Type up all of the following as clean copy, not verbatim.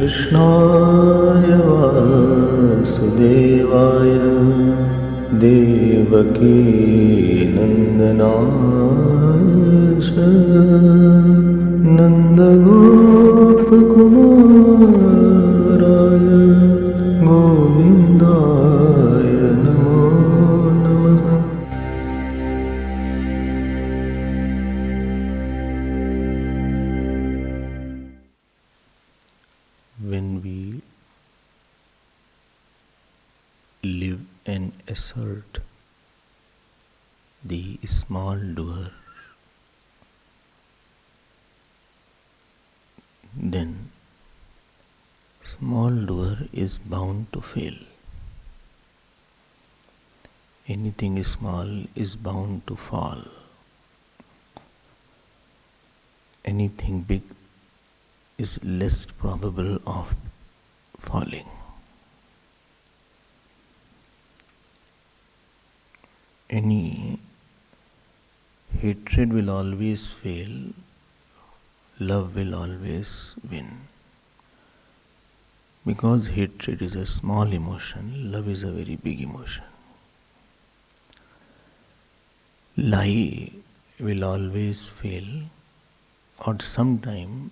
कृष्णाय वासुदेवाय देवकी नन्दनाय च नन्दगोपकुमाराय गोविन्दाय नमो नमः। When we live and assert the small doer, then small doer is bound to fail. Anything small is bound to fall. Anything big is less probable of falling. Any hatred will always fail, love will always win. Because hatred is a small emotion, love is a very big emotion. Lie will always fail, or sometime,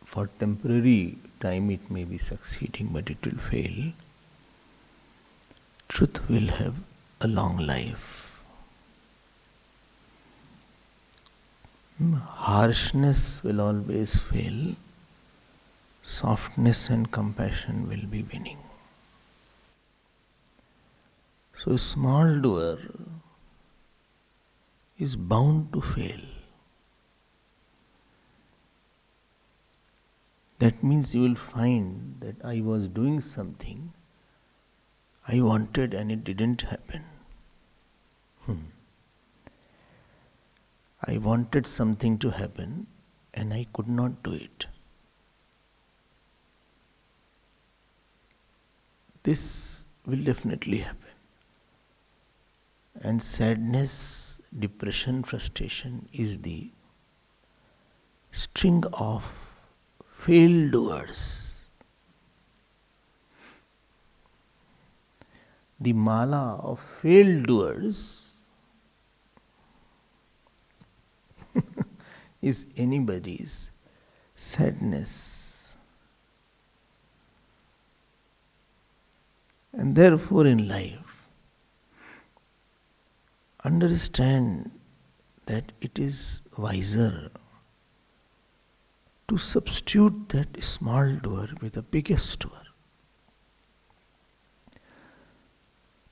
for temporary time it may be succeeding, but it will fail. Truth will have a long life. Harshness will always fail. Softness and compassion will be winning. So a small doer is bound to fail. That means you will find that I was doing something I wanted and it didn't happen. I wanted something to happen and I could not do it. This will definitely happen. And sadness, depression, frustration is the string of failed doers. The mala of failed doers is anybody's sadness. And therefore in life, understand that it is wiser to substitute that small doer with the biggest doer.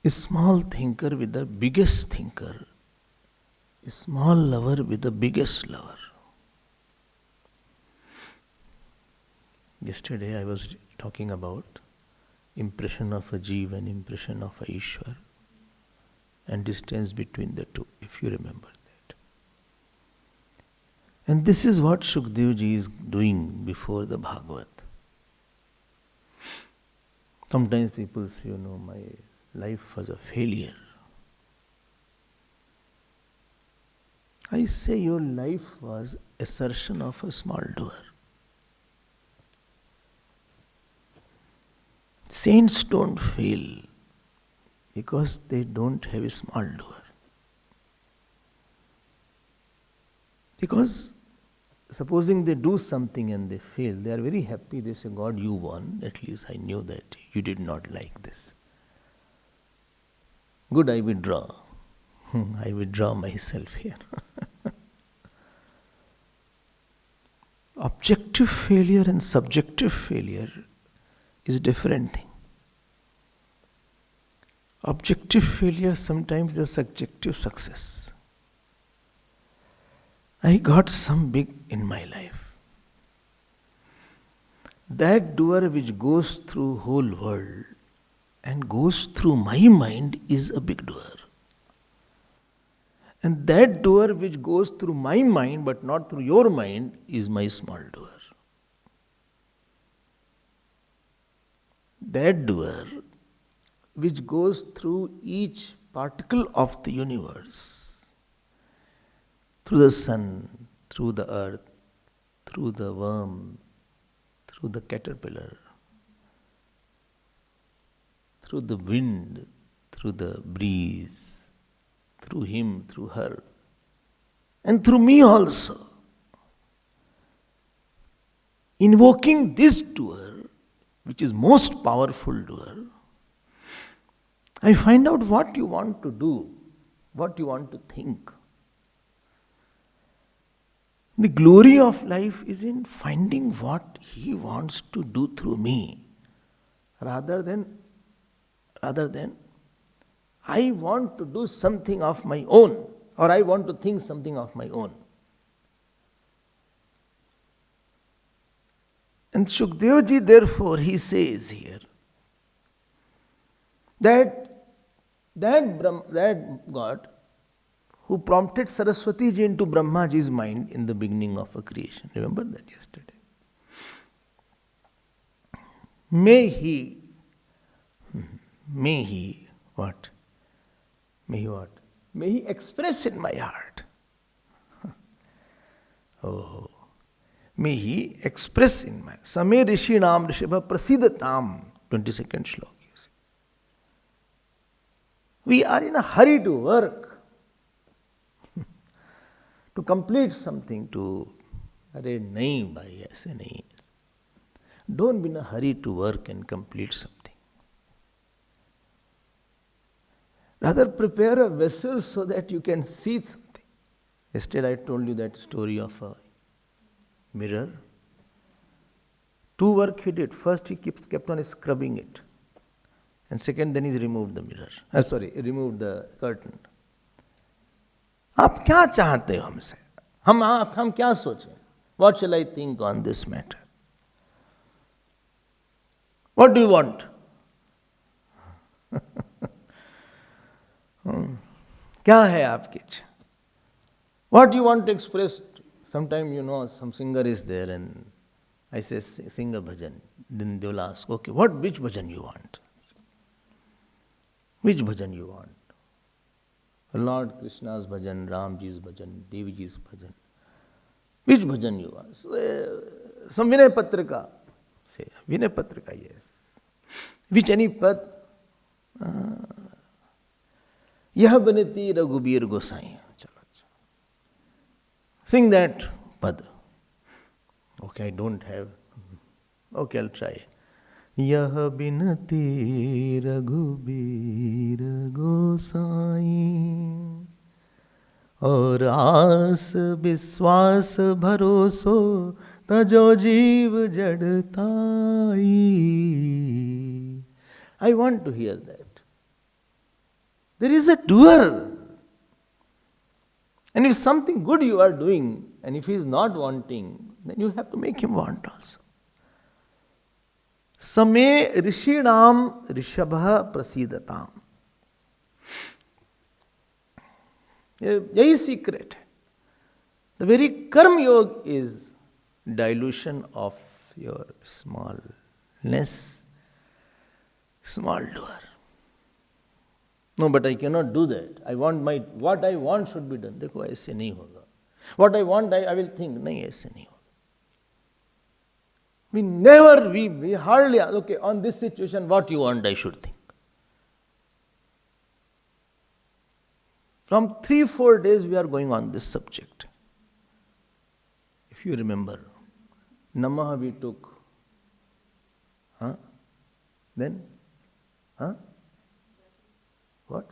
A small thinker with the biggest thinker. A small lover with the biggest lover. Yesterday I was talking about impression of a Jeev and impression of a Ishwar and distance between the two, if you remember that. And this is what Shukdev Ji is doing before the Bhagavat. Sometimes people say, my life was a failure. I say your life was assertion of a small doer. Saints don't fail because they don't have a small doer. Because supposing they do something and they fail, they are very happy. They say, God, you won. At least I knew that you did not like this. Good, I withdraw. I withdraw myself here. Objective failure and subjective failure is a different thing. Objective failure sometimes is a subjective success. I got some big in my life. That doer which goes through whole world and goes through my mind is a big doer. And that doer which goes through my mind but not through your mind is my small doer. That doer which goes through each particle of the universe, through the sun, through the earth, through the worm, through the caterpillar, through the wind, through the breeze, through him, through her, and through me also. Invoking this to her, which is most powerful to her, I find out what you want to do, what you want to think. The glory of life is in finding what he wants to do through me, rather than I want to do something of my own, or I want to think something of my own. And Shukdev ji, therefore, he says here that God who prompted Saraswati ji into Brahma ji's mind in the beginning of a creation. Remember that yesterday. May he what? May he what? May he express in my heart. Oh. May he express in my Same Rishinam Rishibha Prasidatam, 22nd shlok. You see. We are in a hurry to work, to complete something, to Arey nahi bhai, aise nahi. Don't be in a hurry to work and complete something. Rather prepare a vessel so that you can see something. Yesterday I told you that story of a mirror. 2 work he did. First he kept on scrubbing it. And second then he removed the mirror. Removed the curtain. आप क्या चाहते हो हमसे? हम क्या सोचें? What shall I think on this matter? What do you want? क्या है आपकी इच्छा? What do you want to express? Sometimes, some singer is there and I say, sing a bhajan. Then they will ask, okay, which bhajan you want? Which bhajan you want? Lord Krishna's bhajan, Ramji's bhajan, Deviji's bhajan. Which bhajan you want? So, some Vinay Patrika. Say, Vinay Patrika, yes. Which any pad? Yah banati Raghubir Gosai. Sing that pad. Okay, I don't have. Okay, I'll try. Yah binati Raghubir Gosai aur aas viswas bharoso tajo jeev jadtai. I want to hear that. There is a doer. And if something good you are doing, and if he is not wanting, then you have to make him want also. Same rishinam rishabha prasidatam. Yahi secret. The very karma yoga is dilution of your smallness, small doer. No, but I cannot do that. What I want should be done. देखो ऐसे नहीं होगा. What I want, I will think. नहीं ऐसे नहीं होगा. We hardly, okay, on this situation, what you want, I should think. From 3-4 days, we are going on this subject. If you remember, Namaha we took. Then? What?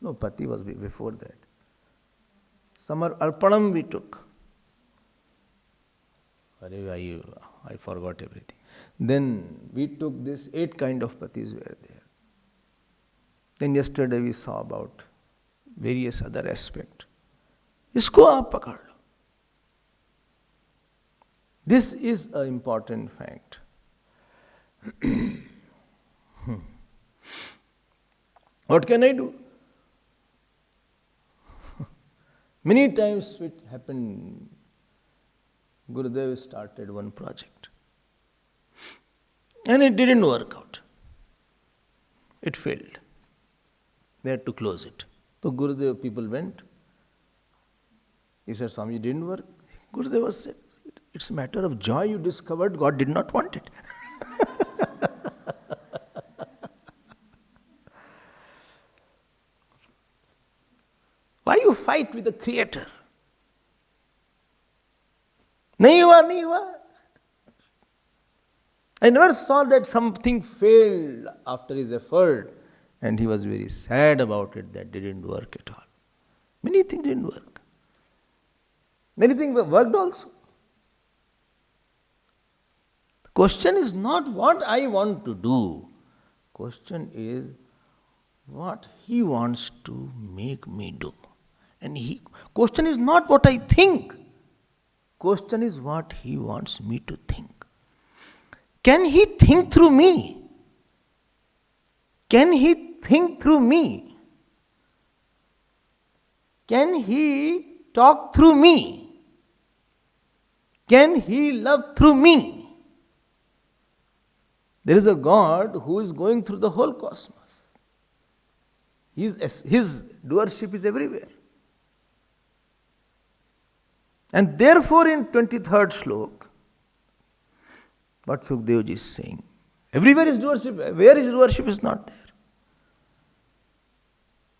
No, Pati was before that. Samar Arpanam we took. I forgot everything. Then we took this 8 kind of Patis were there. Then yesterday we saw about various other aspects. Isko aap pakad lo. This is an important fact. What can I do? Many times it happened, Gurudev started one project and it didn't work out. It failed. They had to close it. So Gurudev people went. He said, Swami, it didn't work. Gurudev said, It's a matter of joy. You discovered God did not want it. Why you fight with the Creator? Nahi hua, nahi hua. I never saw that something failed after his effort and he was very sad about it that didn't work at all. Many things didn't work. Many things worked also. The question is not what I want to do. Question is what he wants to make me do. And question is not what I think. Question is what he wants me to think. Can he think through me? Can he think through me? Can he talk through me? Can he love through me? There is a God who is going through the whole cosmos. His doership is everywhere. And therefore in 23rd slok, what Shukdev ji is saying, everywhere is doership. Where his doership is not there?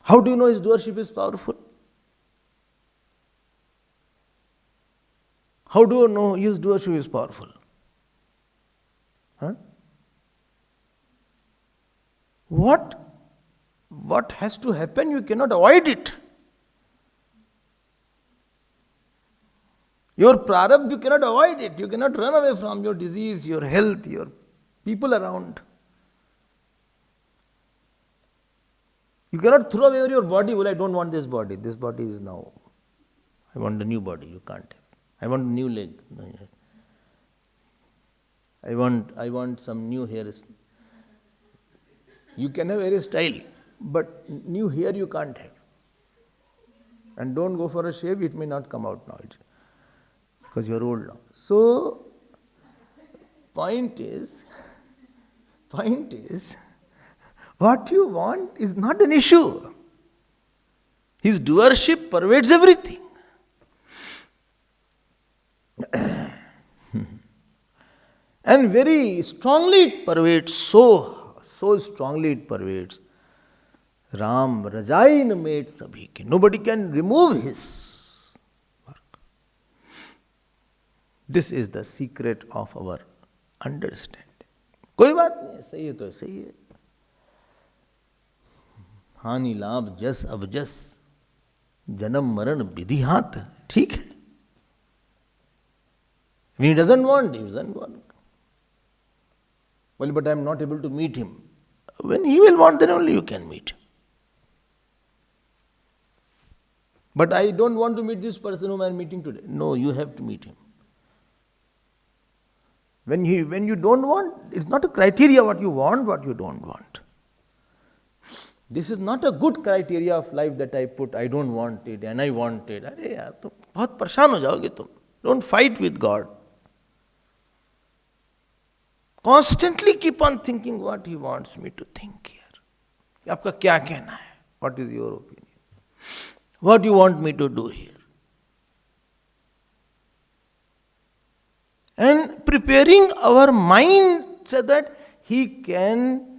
How do you know his doership is powerful? How do you know his doership is powerful? Huh? What has to happen? You cannot avoid it. Your prarabdha, you cannot avoid it. You cannot run away from your disease, your health, your people around. You cannot throw away your body. Well, I don't want this body. This body is now. I want a new body. You can't have. I want a new leg. I want some new hair. You can have hairstyle, but new hair you can't have. And don't go for a shave. It may not come out now. Because you are old now. So, point is, what you want is not an issue. His doership pervades everything. And very strongly it pervades, so strongly it pervades. Ram Rajain made sabhi ke. Nobody can remove his work. This is the secret of our understanding. कोई बात नहीं, सही है तो सही है. हानि लाभ जस अब जस, जन्म मरण विधि हाथ, ठीक है. When he doesn't want, he doesn't want. Well, but I am not able to meet him. When he will want, then only you can meet him. But I don't want to meet this person whom I am meeting today. No, you have to meet him. When you don't want, it's not a criteria what you want, what you don't want. This is not a good criteria of life that I put, I don't want it and I want it. अरे यार, तुम बहुत परेशान हो जाओगे तुम. Don't fight with God. Constantly keep on thinking what he wants me to think here. आपका क्या कहना है? What is your opinion? What do you want me to do here? And preparing our mind so that he can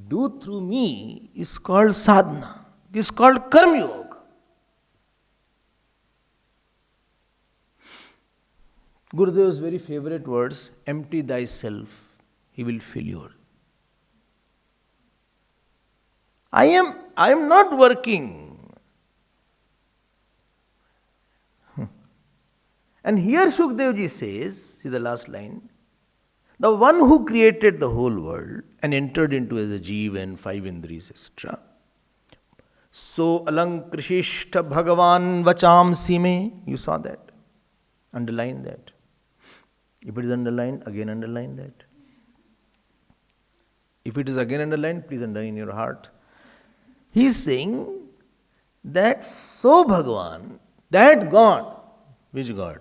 do through me is called sadhana. It is called karma yoga. Gurudev's very favorite words, empty thyself, he will fill you. I am not working. And here Shukdev ji says, see the last line, the one who created the whole world and entered into as a jeev and five indriyas, etc. So alankrishishta bhagavan vacham sime. You saw that. Underline that. If it is underlined, again underline that. If it is again underlined, please underline in your heart. He is saying that so Bhagavan, that God, which God?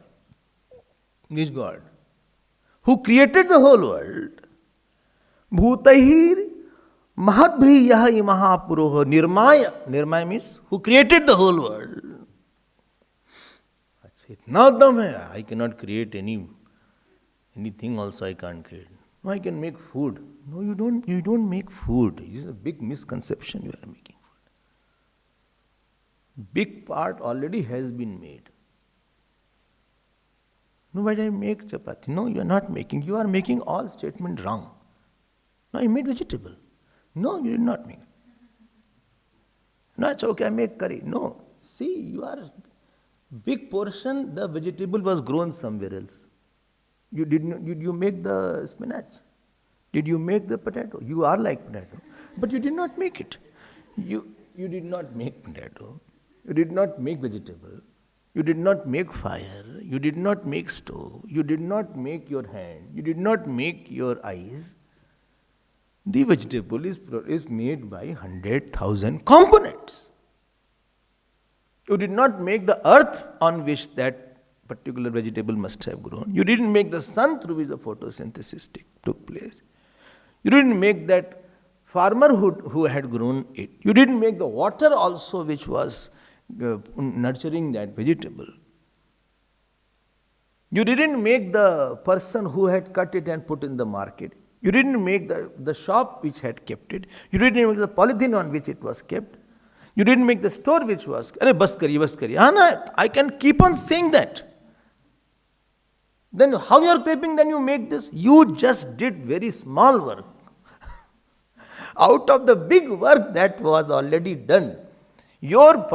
Which God? Who created the whole world, bhutahir mahatbhi yaha imahapuroha nirmaya. Nirmaya means who created the whole world. इतना दम है, I cannot create anything also I can't create. No, I can make food. No, you don't make food. This is a big misconception you are making. Big part already has been made. No, but I make chapati. No, you are not making. You are making all statement wrong. No, I made vegetable. No, you did not make. No, it's okay, I make curry. No, see, you are big portion, the vegetable was grown somewhere else. Did you make the spinach? Did you make the potato? You are like potato. But you did not make it. You did not make potato. You did not make vegetable. You did not make fire. You did not make stove. You did not make your hand. You did not make your eyes. The vegetable is made by 100,000 components. You did not make the earth on which that particular vegetable must have grown. You didn't make the sun through which the photosynthesis took place. You didn't make that farmer who had grown it. You didn't make the water also which was nurturing that vegetable. You didn't make the person who had cut it and put in the market. You didn't make the shop which had kept it. You didn't make the polythene on which it was kept. You didn't make the store which was. Arey, bas kariye. I can keep on saying that. Then how you are claiming then you make this? You just did very small work. Out of the big work that was already done, your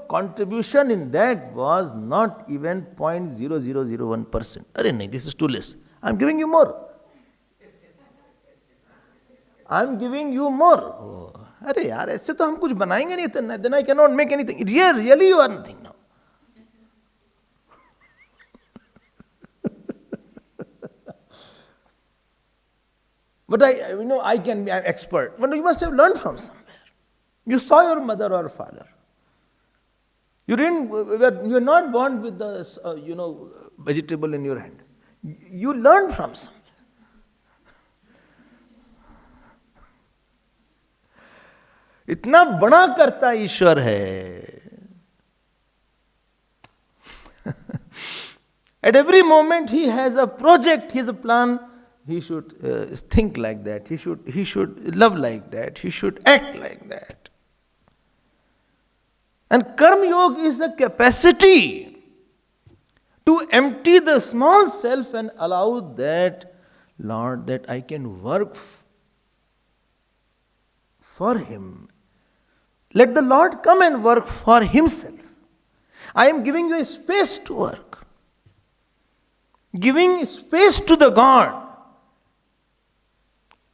contribution in that was not even 0.0001%. Arey, nahi, this is too less. I am giving you more. I am giving you more. Oh, अरे यार ऐसे तो हम कुछ बनाएंगे नहीं, then I cannot make anything. Really you are nothing now. But I can be an expert. But you must have learned from somewhere. You saw your mother or father. You are not born with the vegetable in your hand. You learned from somewhere. इतना बड़ा करता ईश्वर है. At every moment he has a project, he has a plan. He should think like that. He should love like that. He should act like that. And Karma Yoga is the capacity to empty the small self and allow that, Lord, that I can work for Him. Let the Lord come and work for Himself. I am giving you a space to work. Giving space to the God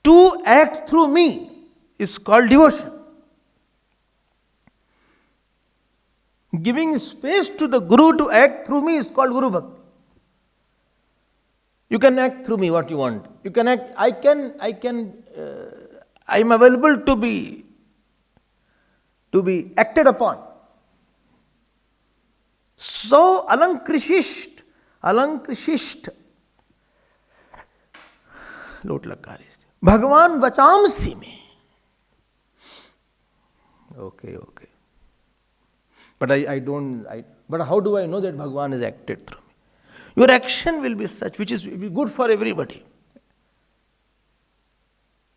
to act through me is called devotion. Giving space to the Guru to act through me is called Guru Bhakti. You can act through me what you want. You can act, I am available to be acted upon. So, alankrishisht, lot lagka rahi. Bhagavan vachamsi me. Okay. But but how do I know that Bhagavan has acted through me? Your action will be such which will be good for everybody.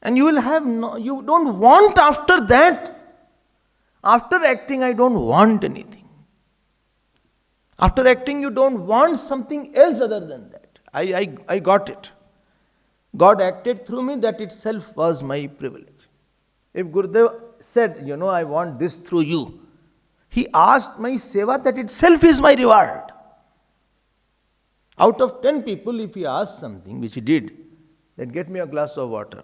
And you will have you don't want after that. After acting, I don't want anything. After acting, you don't want something else other than that. I got it. God acted through me, that itself was my privilege. If Gurudev said, I want this through you, he asked my seva, that itself is my reward. Out of 10 people, if he asked something, which he did, then get me a glass of water.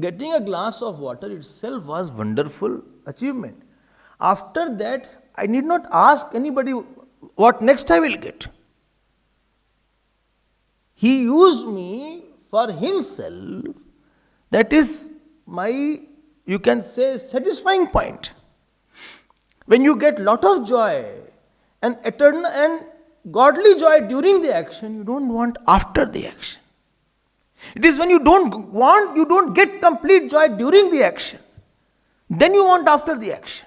Getting a glass of water itself was wonderful achievement. After that, I need not ask anybody what next I will get. He used me for himself. That is my, you can say, satisfying point. When you get lot of joy and eternal and godly joy during the action, you don't want after the action. It is when you don't get complete joy during the action. Then you want after the action.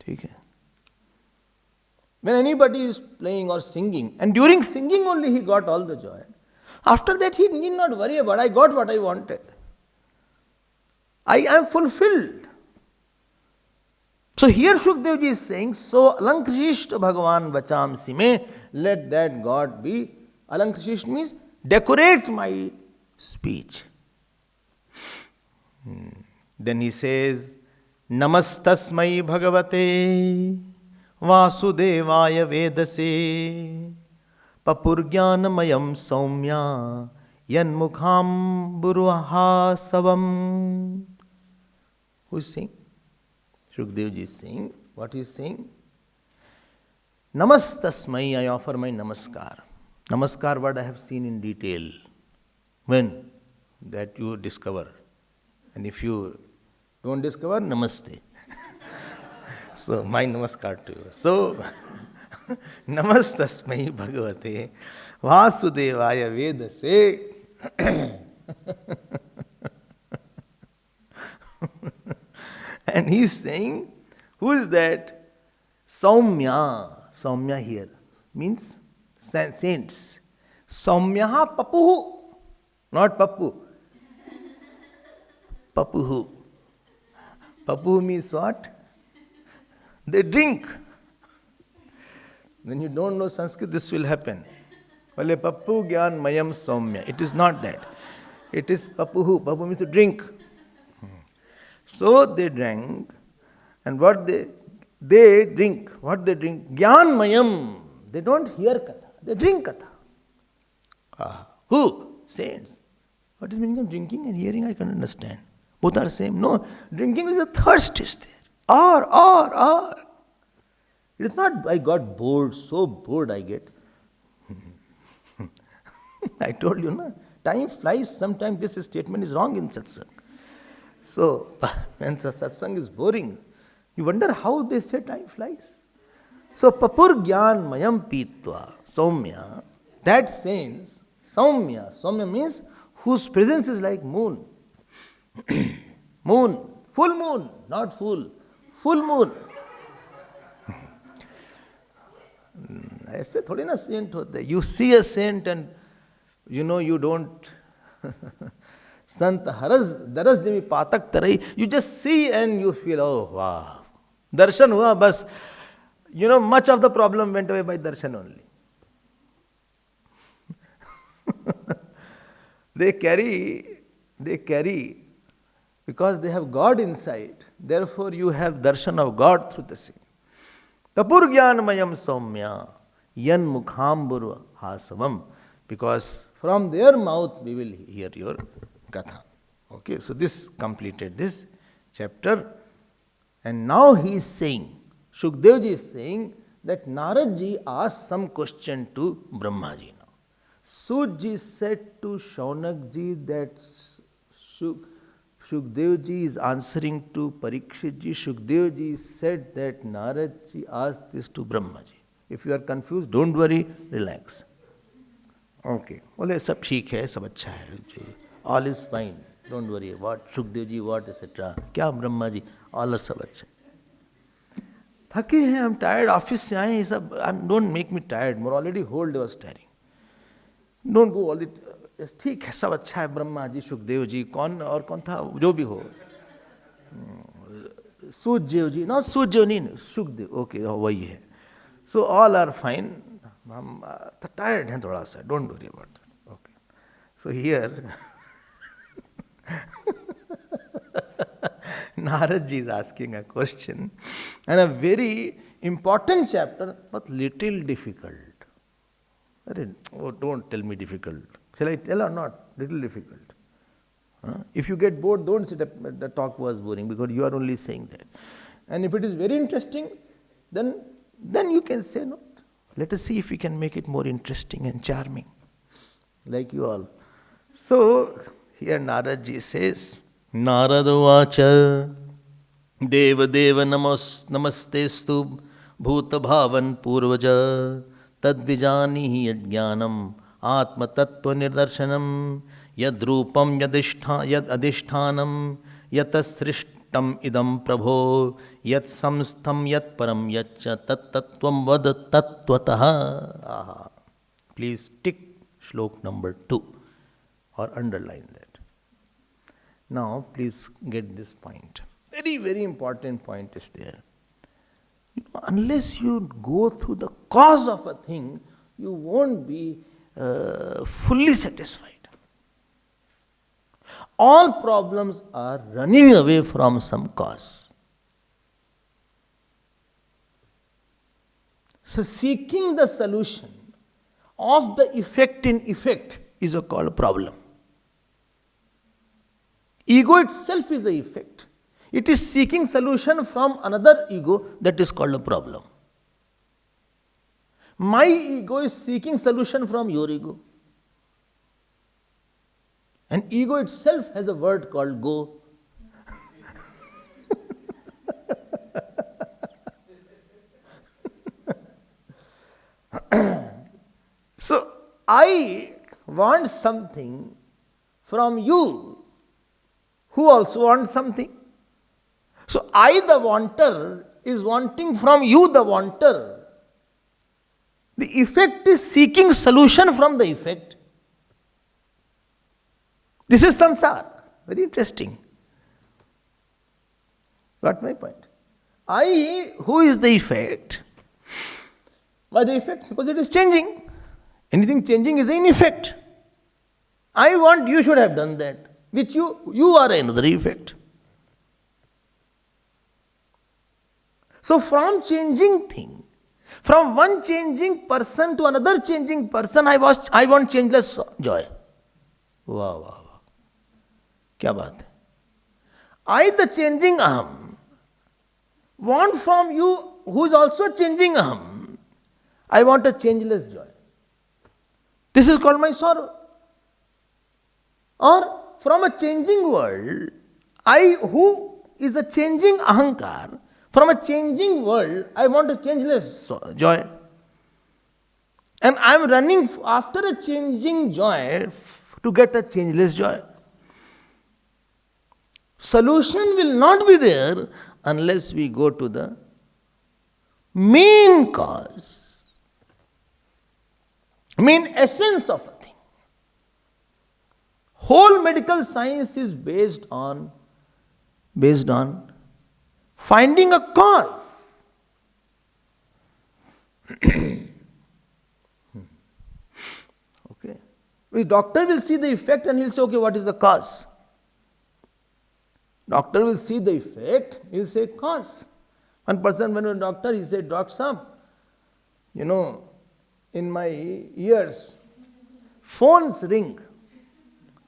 ठीक है? When anybody is playing or singing, and during singing only he got all the joy. After that he need not worry about, I got what I wanted. I am fulfilled. So here Shukdev ji is saying, so Alankrishta Bhagavan Vacham Sime, let that God be. Alankrishta means decorate my speech. Then he says, Namastasmai Bhagavate Vasudevaya Vedase Papurgyanmayam Saumya Yanmukham Buruha Savam. Who is saying? Shukdev ji is saying. What he is saying? Namastasmai, I offer my namaskar. Namaskar, what I have seen in detail. When? That you discover. And if you don't discover, namaste. So, my namaskar to you. So, namastasmai bhagavate vasudevaya vedase. And he is saying, who is that? Saumya. Saumya here means saints. Saumyaha papuhu. Not papu. Papuhu. Papuhu means what? They drink. When you don't know Sanskrit, this will happen. Vale papu gyan mayam saumya. It is not that. It is papuhu. Papu means to drink. So they drank, and what they drink. What they drink? Gyan mayam. They don't hear katha. They drink katha. Who? Saints. What is the meaning of drinking and hearing? I can understand. Both are same. No, drinking is a thirst is there. Or. It is not I got bored, so bored I get. I told you, no? Time flies. Sometimes this statement is wrong in satsang. So, when satsang is boring, you wonder how they say time flies. So, papur gyan mayam pitva, saumya, that sense, saumya means whose presence is like moon. Moon, full moon, not full moon. ऐसे थोड़ी ना Saint होते. You see a saint and you don't Sant haras daras jami patak tarai. You just see and you feel, oh wow. Darshan hua bas. Much of the problem went away by darshan only. They carry because they have God inside. Therefore you have darshan of God through the same. Tapur gyanmayam saumya yan mukhamburu hasavam. Because from their mouth we will hear your katha. Okay, so this completed this chapter. And now he is saying, Shukdev ji is saying that Narad ji asked some question to Brahma ji now. Sud ji said to Shaunak ji that Shukdev ji is answering to Parikshit ji. Shukdev ji said that Narad ji asked this to Brahma ji. If you are confused, don't worry, relax. Okay. बोले सब ठीक है, सब अच्छा है. All is fine. Don't worry. What Shukdev ji, what etc. क्या Brahma ji, all are सब अच्छा. थके हैं, I'm tired. ऑफिस से आए हैं सब. Don't make me tired. More already whole day was tiring. Don't go all the. ठीक है, सब अच्छा है. ब्रह्मा जी, सुखदेव जी, कौन था, जो भी हो. सूर्यदेव जी, not सूर्यदेव नहीं, सुखदेव. Okay, वही है. So all are fine. हम tired हैं थोड़ा सा. Don't worry about that. Okay. So here, Narad ji is asking a question, and a very important chapter, but little difficult. Oh, don't tell me difficult. Shall I tell or not? Little difficult. If you get bored, don't say that the talk was boring, because you are only saying that. And if it is very interesting, then you can say no. Let us see if we can make it more interesting and charming, like you all. So, here Narad ji says, Narada vacha Deva Deva namastestu bhuta bhavan purvaja tadvijani yajnanam atma tattva nirdarshanam yad rupam yad adhishthanam Ishtam idam prabho yat samstham yat param yaccha tat tattvam vad tattvataha. Aha. Please tick shlok number 2 or underline that. Now please get this point. Very, very important point is there. Unless you go through the cause of a thing, you won't be fully satisfied. All problems are running away from some cause. So seeking the solution of the effect in effect is called a problem. Ego itself is an effect. It is seeking solution from another ego, that is called a problem. My ego is seeking solution from your ego. And ego itself has a word called go. So, I want something from you who also wants something. So, I the wanter is wanting from you the wanter. The effect is seeking solution from the effect. This is sansar. Very interesting. Got my point? I, who is the effect? Why the effect? Because it is changing. Anything changing is in effect. I want you should have done that. Which you are another effect. So from changing thing, from one changing person to another changing person, I want changeless joy. Wow, wow, wow. Kya baat hai? I, the changing aham, want from you who is also changing aham, I want a changeless joy. This is called my sorrow. Or from a changing world, I who is a changing ahankar, from a changing world, I want a changeless joy. And I am running after a changing joy to get a changeless joy. Solution will not be there unless we go to the main cause, main essence of a thing. Whole medical science is based on finding a cause. Okay. The doctor will see the effect and he'll say, okay, what is the cause? Doctor will see the effect, he'll say cause. One person went to a doctor, he said, Doctor Sahab, in my ears, phones ring.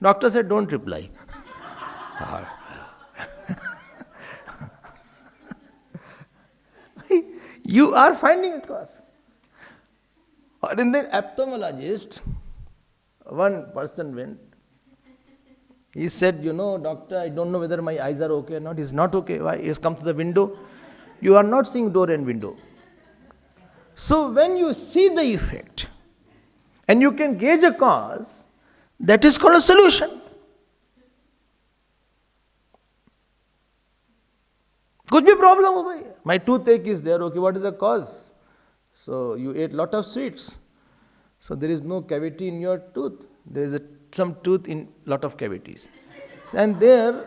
Doctor said, don't reply. You are finding a cause. Or in the ophthalmologist, one person went. He said, doctor, I don't know whether my eyes are okay or not. It's not okay. Why? He has come to the window. You are not seeing door and window. So when you see the effect and you can gauge a cause, that is called a solution. Could be a problem. My toothache is there. Okay, what is the cause? So you ate lot of sweets. So there is no cavity in your tooth. There is some tooth in lot of cavities. And there,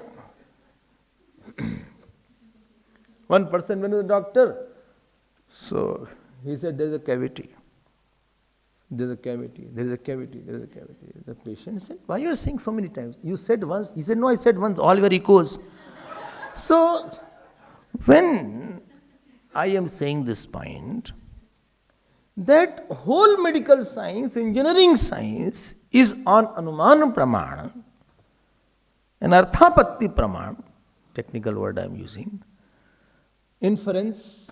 one person went to the doctor. So he said, there is a cavity. There is a cavity. There is a cavity. There is a cavity. The patient said, why you are saying so many times? You said once. He said, no, I said once. All your echoes. So when I am saying this point, that whole medical science, engineering science, is on Anuman Pramana, an Arthapatti Pramana, technical word I am using, inference,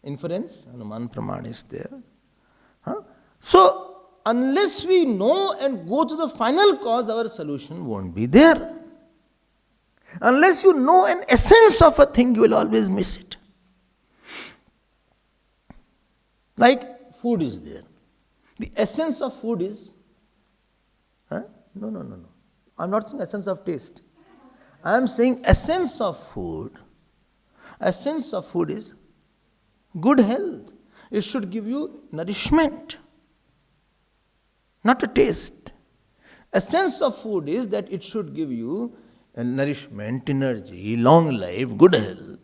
Anuman Pramana is there. So, unless we know and go to the final cause, our solution won't be there. Unless you know an essence of a thing, you will always miss it. Like food is there. The essence of food is, no. I'm not saying essence of taste. I am saying essence of food. Essence of food is good health. It should give you nourishment, not a taste. Essence of food is that it should give you nourishment, energy, long life, good health,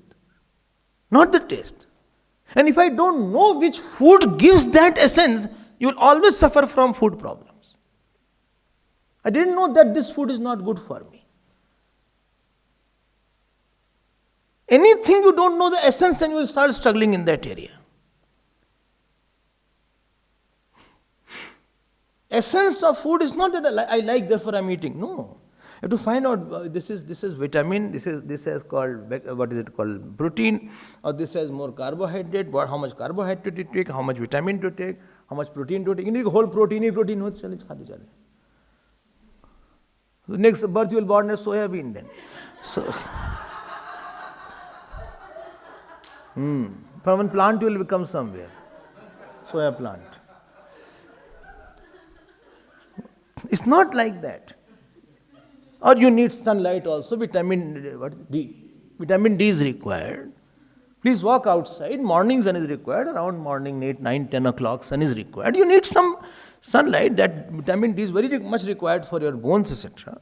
not the taste. And if I don't know which food gives that essence, you will always suffer from food problems. I didn't know that this food is not good for me. Anything you don't know the essence, and you will start struggling in that area. Essence of food is not that I like, therefore I am eating. No. You have to find out this is vitamin, this is called, what is it called, protein, or this has more carbohydrate, how much carbohydrate to take, how much vitamin to take, how much protein to take. In the whole protein ho, chale. So next birth you will born as soya bean then. So from one plant you will become somewhere. Soya plant. It's not like that. Or you need sunlight also, vitamin D. Vitamin D is required. Please walk outside. Morning sun is required. Around morning 8, 9, 10 o'clock sun is required. You need some sunlight. That vitamin D is very much required for your bones, etc.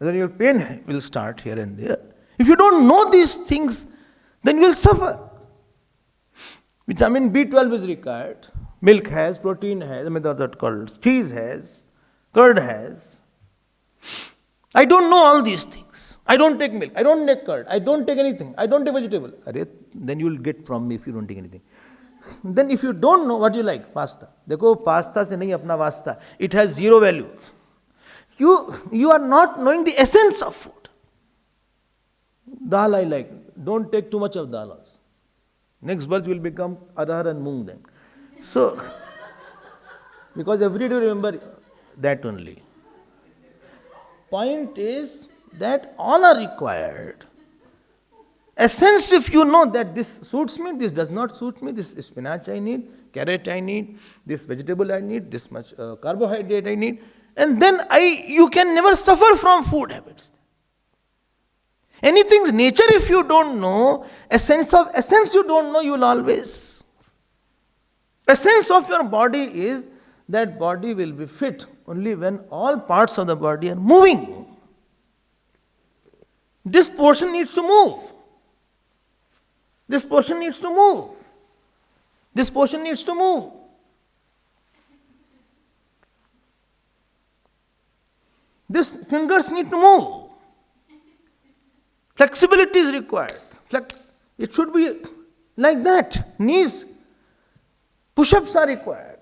Then your pain will start here and there. If you don't know these things, then you will suffer. Vitamin B12 is required. Milk has, protein has, that's called cheese has, curd has. I don't know all these things. I don't take milk. I don't take curd. I don't take anything. I don't take vegetable. Then you will get from me if you don't take anything. Then if you don't know what you like, pasta. Dekho, pasta se nahi apna vasta. It has zero value. You are not knowing the essence of food. Dal I like. Don't take too much of dal also. Next birth will become arhar and moong then. So, because every day remember that only. Point is that all are required. Essence, if you know that this suits me, this does not suit me, this spinach I need, carrot I need, this vegetable I need, this much carbohydrate I need, and then you can never suffer from food habits. Anything's nature if you don't know, essence you don't know, you will always. Essence of your body is that body will be fit only when all parts of the body are moving. This portion needs to move. This portion needs to move. This portion needs to move. These fingers need to move. Flexibility is required. It should be like that. Knees, push-ups are required.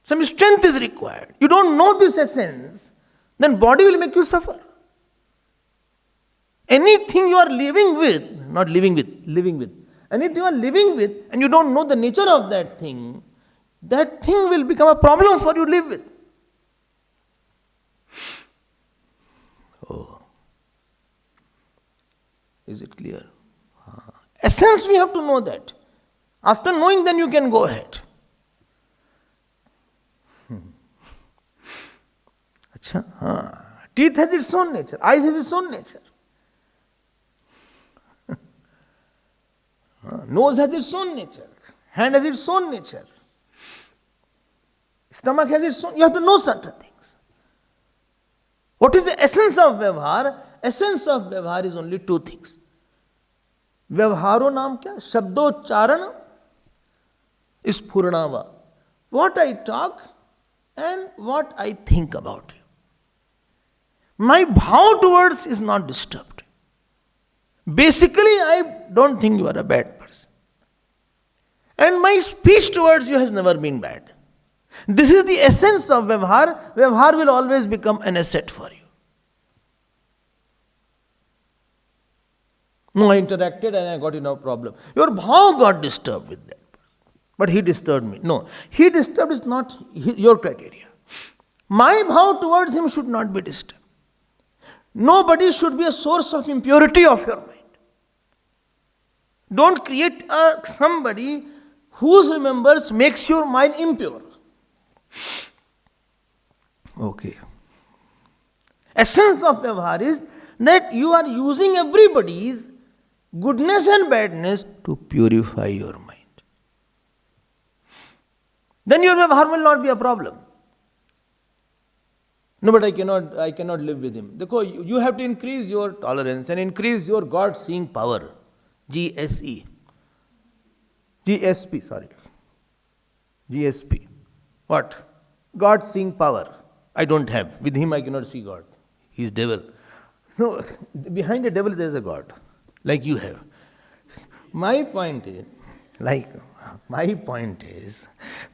Some strength is required. You don't know this essence, then body will make you suffer. Anything you are living with, anything you are living with, and you don't know the nature of that thing will become a problem for you to live with. Oh. Is it clear? Essence, we have to know that. After knowing, then you can go ahead. Teeth has its own nature. Eyes has its own nature. Nose has its own nature. Hand has its own nature. Stomach has its own. You have to know certain things. What is the essence of Vyavhar? Essence of Vyavhar is only two things. Vyavharo naam kya? Shabdoccharan is Purnava. What I talk and what I think about you. My bhav towards is not disturbed. Basically, I don't think you are a bad person. And my speech towards you has never been bad. This is the essence of Vyavhar. Vyavhar will always become an asset for you. No, I interacted and I got no problem. Your bhav got disturbed with that person. But he disturbed me. No, he disturbed is not your criteria. My bhav towards him should not be disturbed. Nobody should be a source of impurity of your mind. Don't create somebody whose remembrance makes your mind impure. Okay. Essence of Vyavhar is that you are using everybody's goodness and badness to purify your mind. Then your vyavhar will not be a problem. No, but I cannot live with him. Dekho, you have to increase your tolerance and increase your God seeing power. GSE. GSP, sorry. GSP. What? God seeing power. I don't have. With him I cannot see God. He is devil. No, behind the devil there is a God. Like you have. My point is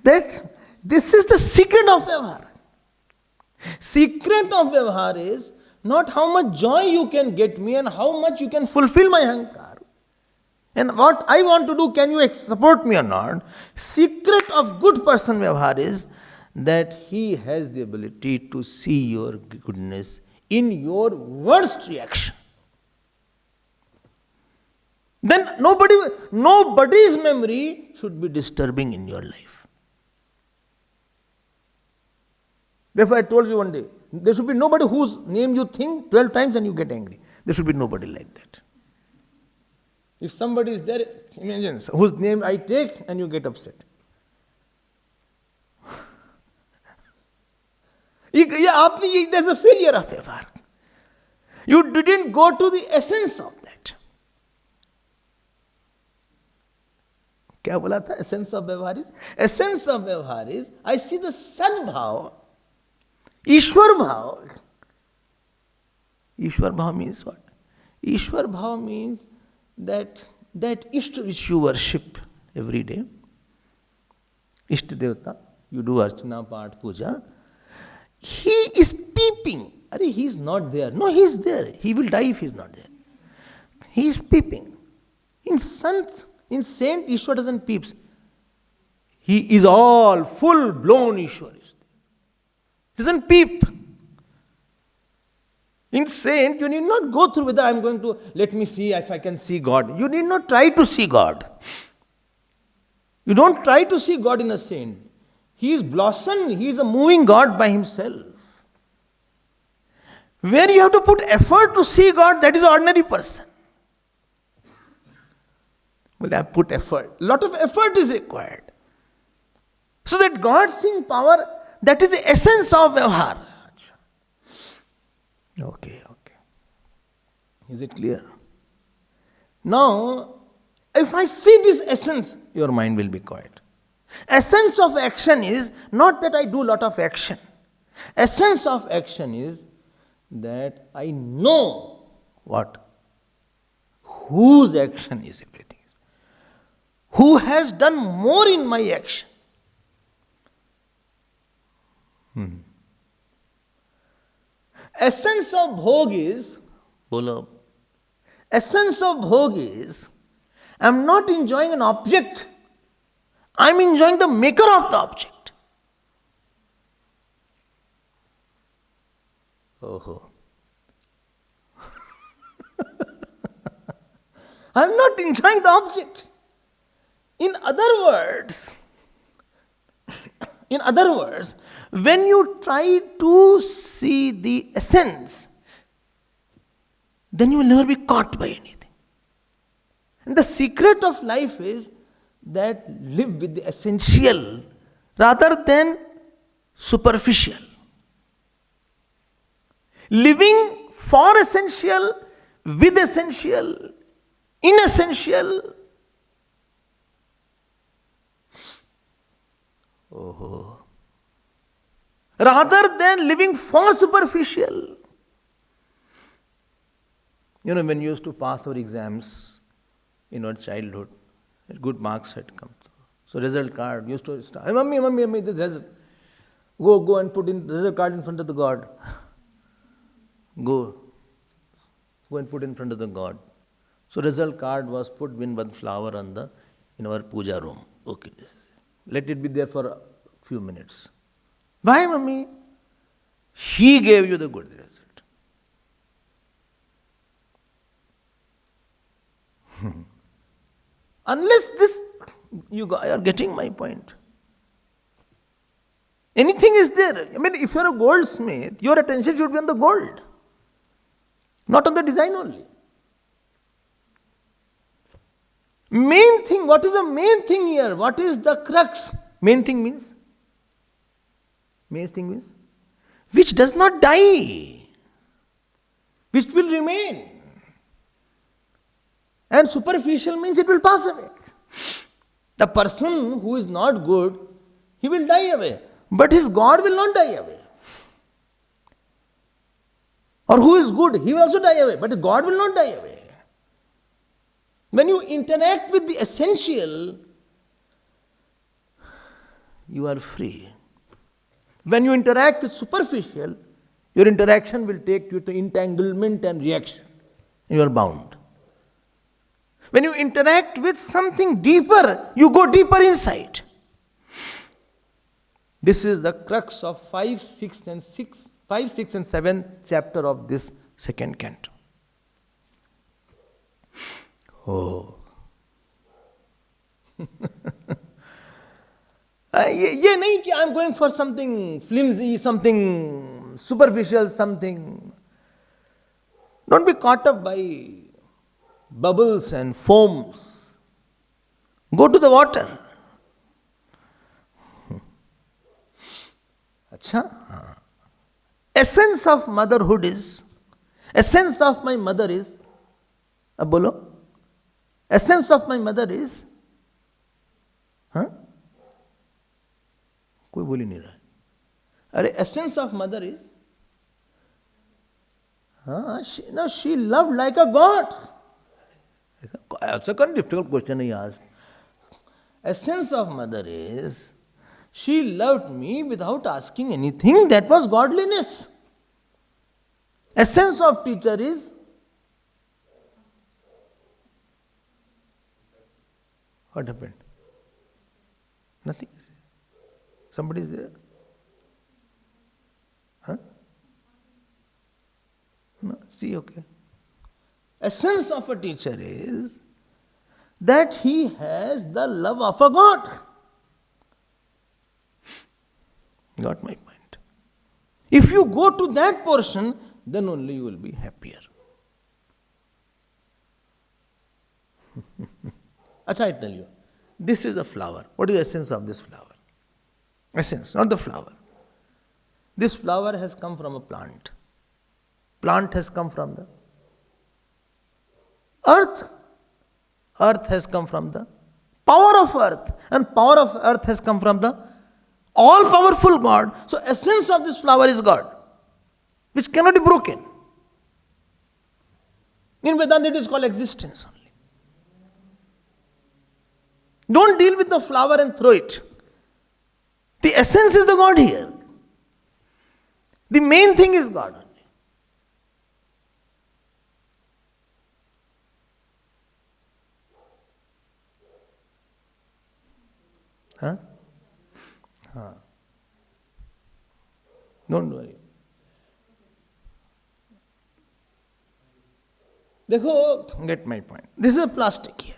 that this is the secret of Vyavhar. Secret of Vyavhar is not how much joy you can get me and how much you can fulfill my hankar. And what I want to do, can you support me or not? Secret of good person Vyavhar is that he has the ability to see your goodness in your worst reaction. Then nobody's memory should be disturbing in your life. Therefore I told you one day, there should be nobody whose name you think 12 times and you get angry. There should be nobody like that. If somebody is there, imagine, whose name I take and you get upset. There's a failure of Vyavhar. You didn't go to the essence of that. क्या बोला था? Essence of Vyavhar is? Essence of Vyavhar is, I see the Sadbhav, Ishwar Bhav. Ishwar Bhav means what? Ishwar Bhav means that Ishta which you worship every day, Ishta Devata, you do Archana, Path, Puja, he is peeping. He is not there. No, he is there. He will die if he is not there. He is peeping. In Saint, Ishwar doesn't peep. He is all full-blown Ishwar. Doesn't peep. In saint, you need not go through whether I am going to, let me see if I can see God. You need not try to see God. You don't try to see God in a saint. He is blossomed. He is a moving God by himself. Where you have to put effort to see God, that is an ordinary person. Well, I have put effort. Lot of effort is required. So that God seeing power, that is the essence of Vyavhar. Okay. Is it clear? Now, if I see this essence, your mind will be quiet. Essence of action is not that I do lot of action. Essence of action is that I know what? Whose action is everything. Who has done more in my action? Essence of bhog is, bolo. Essence of bhog is, I am not enjoying an object. I am enjoying the maker of the object. Oh. I am not enjoying the object. In other words, when you try to see the essence, then you will never be caught by anything. And the secret of life is that live with the essential rather than superficial. Living for essential, with essential, in essential. Oh. Rather than living for superficial. When you used to pass our exams in our childhood, good marks had come through. So result card used to start. Hey, mummy, this result. Go and put in result card in front of the God. Go and put in front of the God. So result card was put in one flower in our puja room. Okay. Let it be there for a few minutes. Why, mummy? He gave you the good result. Unless this, you are getting my point. Anything is there. If you are a goldsmith, your attention should be on the gold. Not on the design only. Main thing, what is the main thing here? What is the crux? Main thing means? Which does not die, which will remain. And superficial means it will pass away. The person who is not good, he will die away. But his God will not die away. Or who is good, he will also die away. But God will not die away. When you interact with the essential, you are free. When you interact with superficial, your interaction will take you to entanglement and reaction. You are bound. When you interact with something deeper, you go deeper inside. This is the crux of 5, 6 and 7th chapter of this second canto. Oh. ये नहीं कि I am going for something flimsy, something superficial, something. Don't be caught up by bubbles and foams. Go to the water. Acha? Essence of motherhood is, essence of my mother is, अब बोलो, essence of my mother is, हाँ? कोई बोल ही नहीं रहा है. अरे essence of mother is, हाँ, she loved like a god. That's a kind of difficult question he asked. Essence of mother is, she loved me without asking anything. That was godliness. Essence of teacher is, what happened? Nothing is there. Somebody is there? Huh? No, see, okay. Essence of a teacher is that he has the love of a God. Got my point? If you go to that portion, then only you will be happier. Acha, I tell you, this is a flower. What is the essence of this flower? Essence, not the flower. This flower has come from a plant. Plant has come from the earth. Earth has come from the power of earth. And power of earth has come from the all-powerful God. So essence of this flower is God, which cannot be broken. In Vedanta it is called existence only. Don't deal with the flower and throw it. The essence is the God here. The main thing is God only. Huh? Huh. Don't worry. Dekho, get my point. This is a plastic here.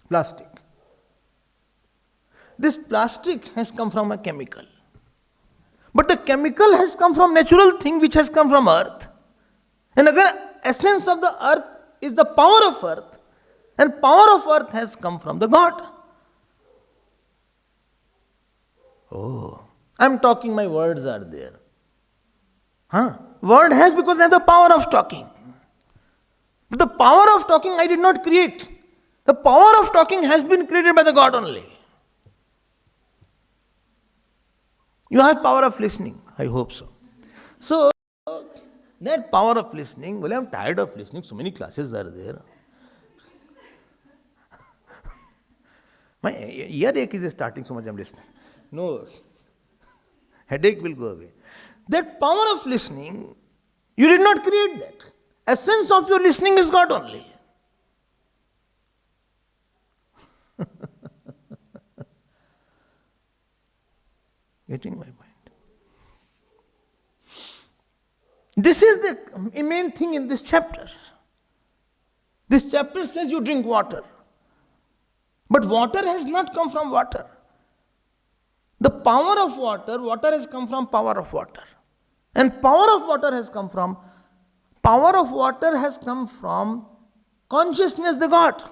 Plastic. This plastic has come from a chemical. But the chemical has come from natural thing which has come from earth. And again, essence of the earth is the power of earth. And power of earth has come from the God. Oh, I'm talking, my words are there. Huh? Word has because I have the power of talking. But the power of talking I did not create. The power of talking has been created by the God only. You have power of listening. I hope so. So, that power of listening, well, I'm tired of listening. So many classes are there. My earache is starting, so much I'm listening. No, headache will go away. That power of listening, you did not create that. Essence of your listening is God only. Getting my point? This is the main thing in this chapter. This chapter says you drink water. But water has not come from water. The power of water, water has come from power of water. And power of water has come from Power of water has come from consciousness, the God.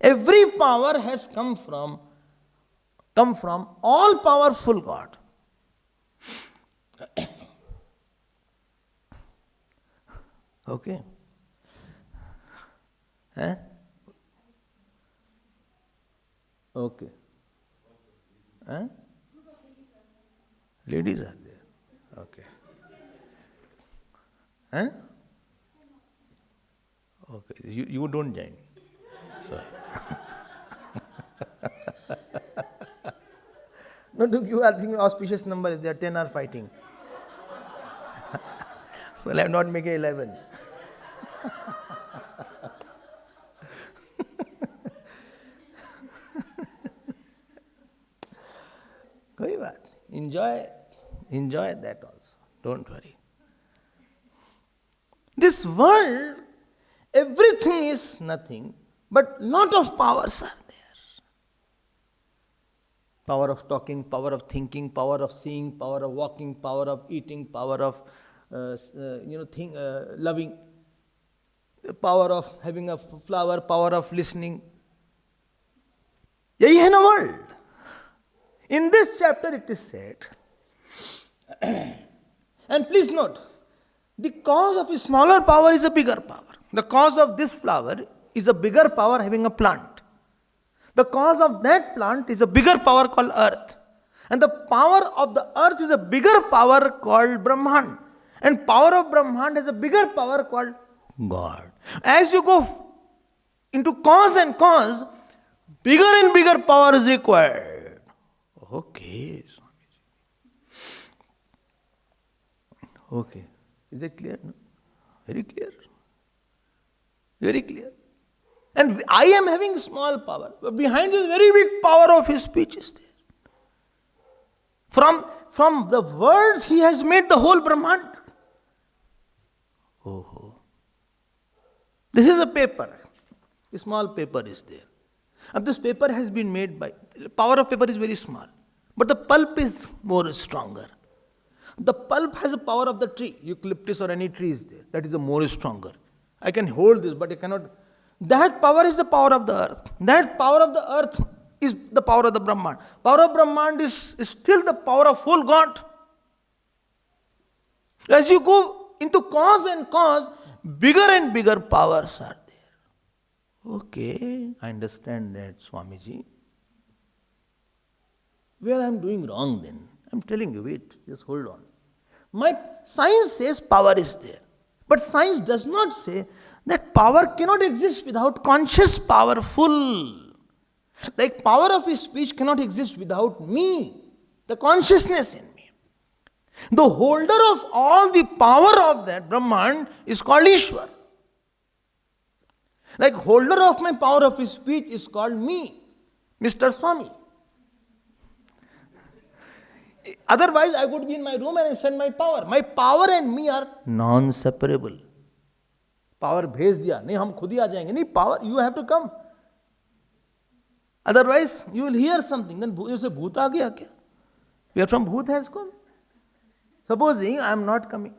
Every power has come from all powerful God. Okay. Okay. Ladies are there. Okay. Okay. You don't join. Sorry. No, you are thinking auspicious number is there, 10 are fighting. So let not make it 11. कोई बात, enjoy that also. Don't worry. This world, everything is nothing, but lot of powers are there. Power of talking, power of thinking, power of seeing, power of walking, power of eating, power of loving, power of having a flower, power of listening. यही है ना world. In this chapter it is said, and please note, the cause of a smaller power is a bigger power. The cause of this flower is a bigger power having a plant. The cause of that plant is a bigger power called earth. And the power of the earth is a bigger power called Brahman. And power of Brahman has a bigger power called God. As you go into cause and cause, bigger and bigger power is required. Okay, Swamiji. Okay. Is it clear? No? Very clear. Very clear. And I am having small power. But behind this very big power of his speech is there. From the words he has made the whole Brahman. Oh. This is a paper. A small paper is there. And this paper has been made by, the power of paper is very small. But the pulp is more stronger. The pulp has the power of the tree. Eucalyptus or any tree is there. That is the more stronger. I can hold this, but I cannot. That power is the power of the earth. That power of the earth is the power of the Brahman. Power of Brahman is still the power of whole God. As you go into cause and cause, bigger and bigger powers are there. Okay, I understand that, Swamiji. Where I am doing wrong then? I am telling you, wait, just hold on. My science says power is there. But science does not say that power cannot exist without conscious powerful. Like power of his speech cannot exist without me, the consciousness in me. The holder of all the power of that Brahman is called Ishwar. Like holder of my power of his speech is called me, Mr. Swami. Otherwise, I would be in my room and I send my power. My power and me are non-separable. Power bhej diya. Nahi, hum khud hi aa jayenge. Nahi, power, you have to come. Otherwise, you will hear something. Then you say, Bhoot aa gaya kya? Where from Bhoot has come? Supposing I am not coming.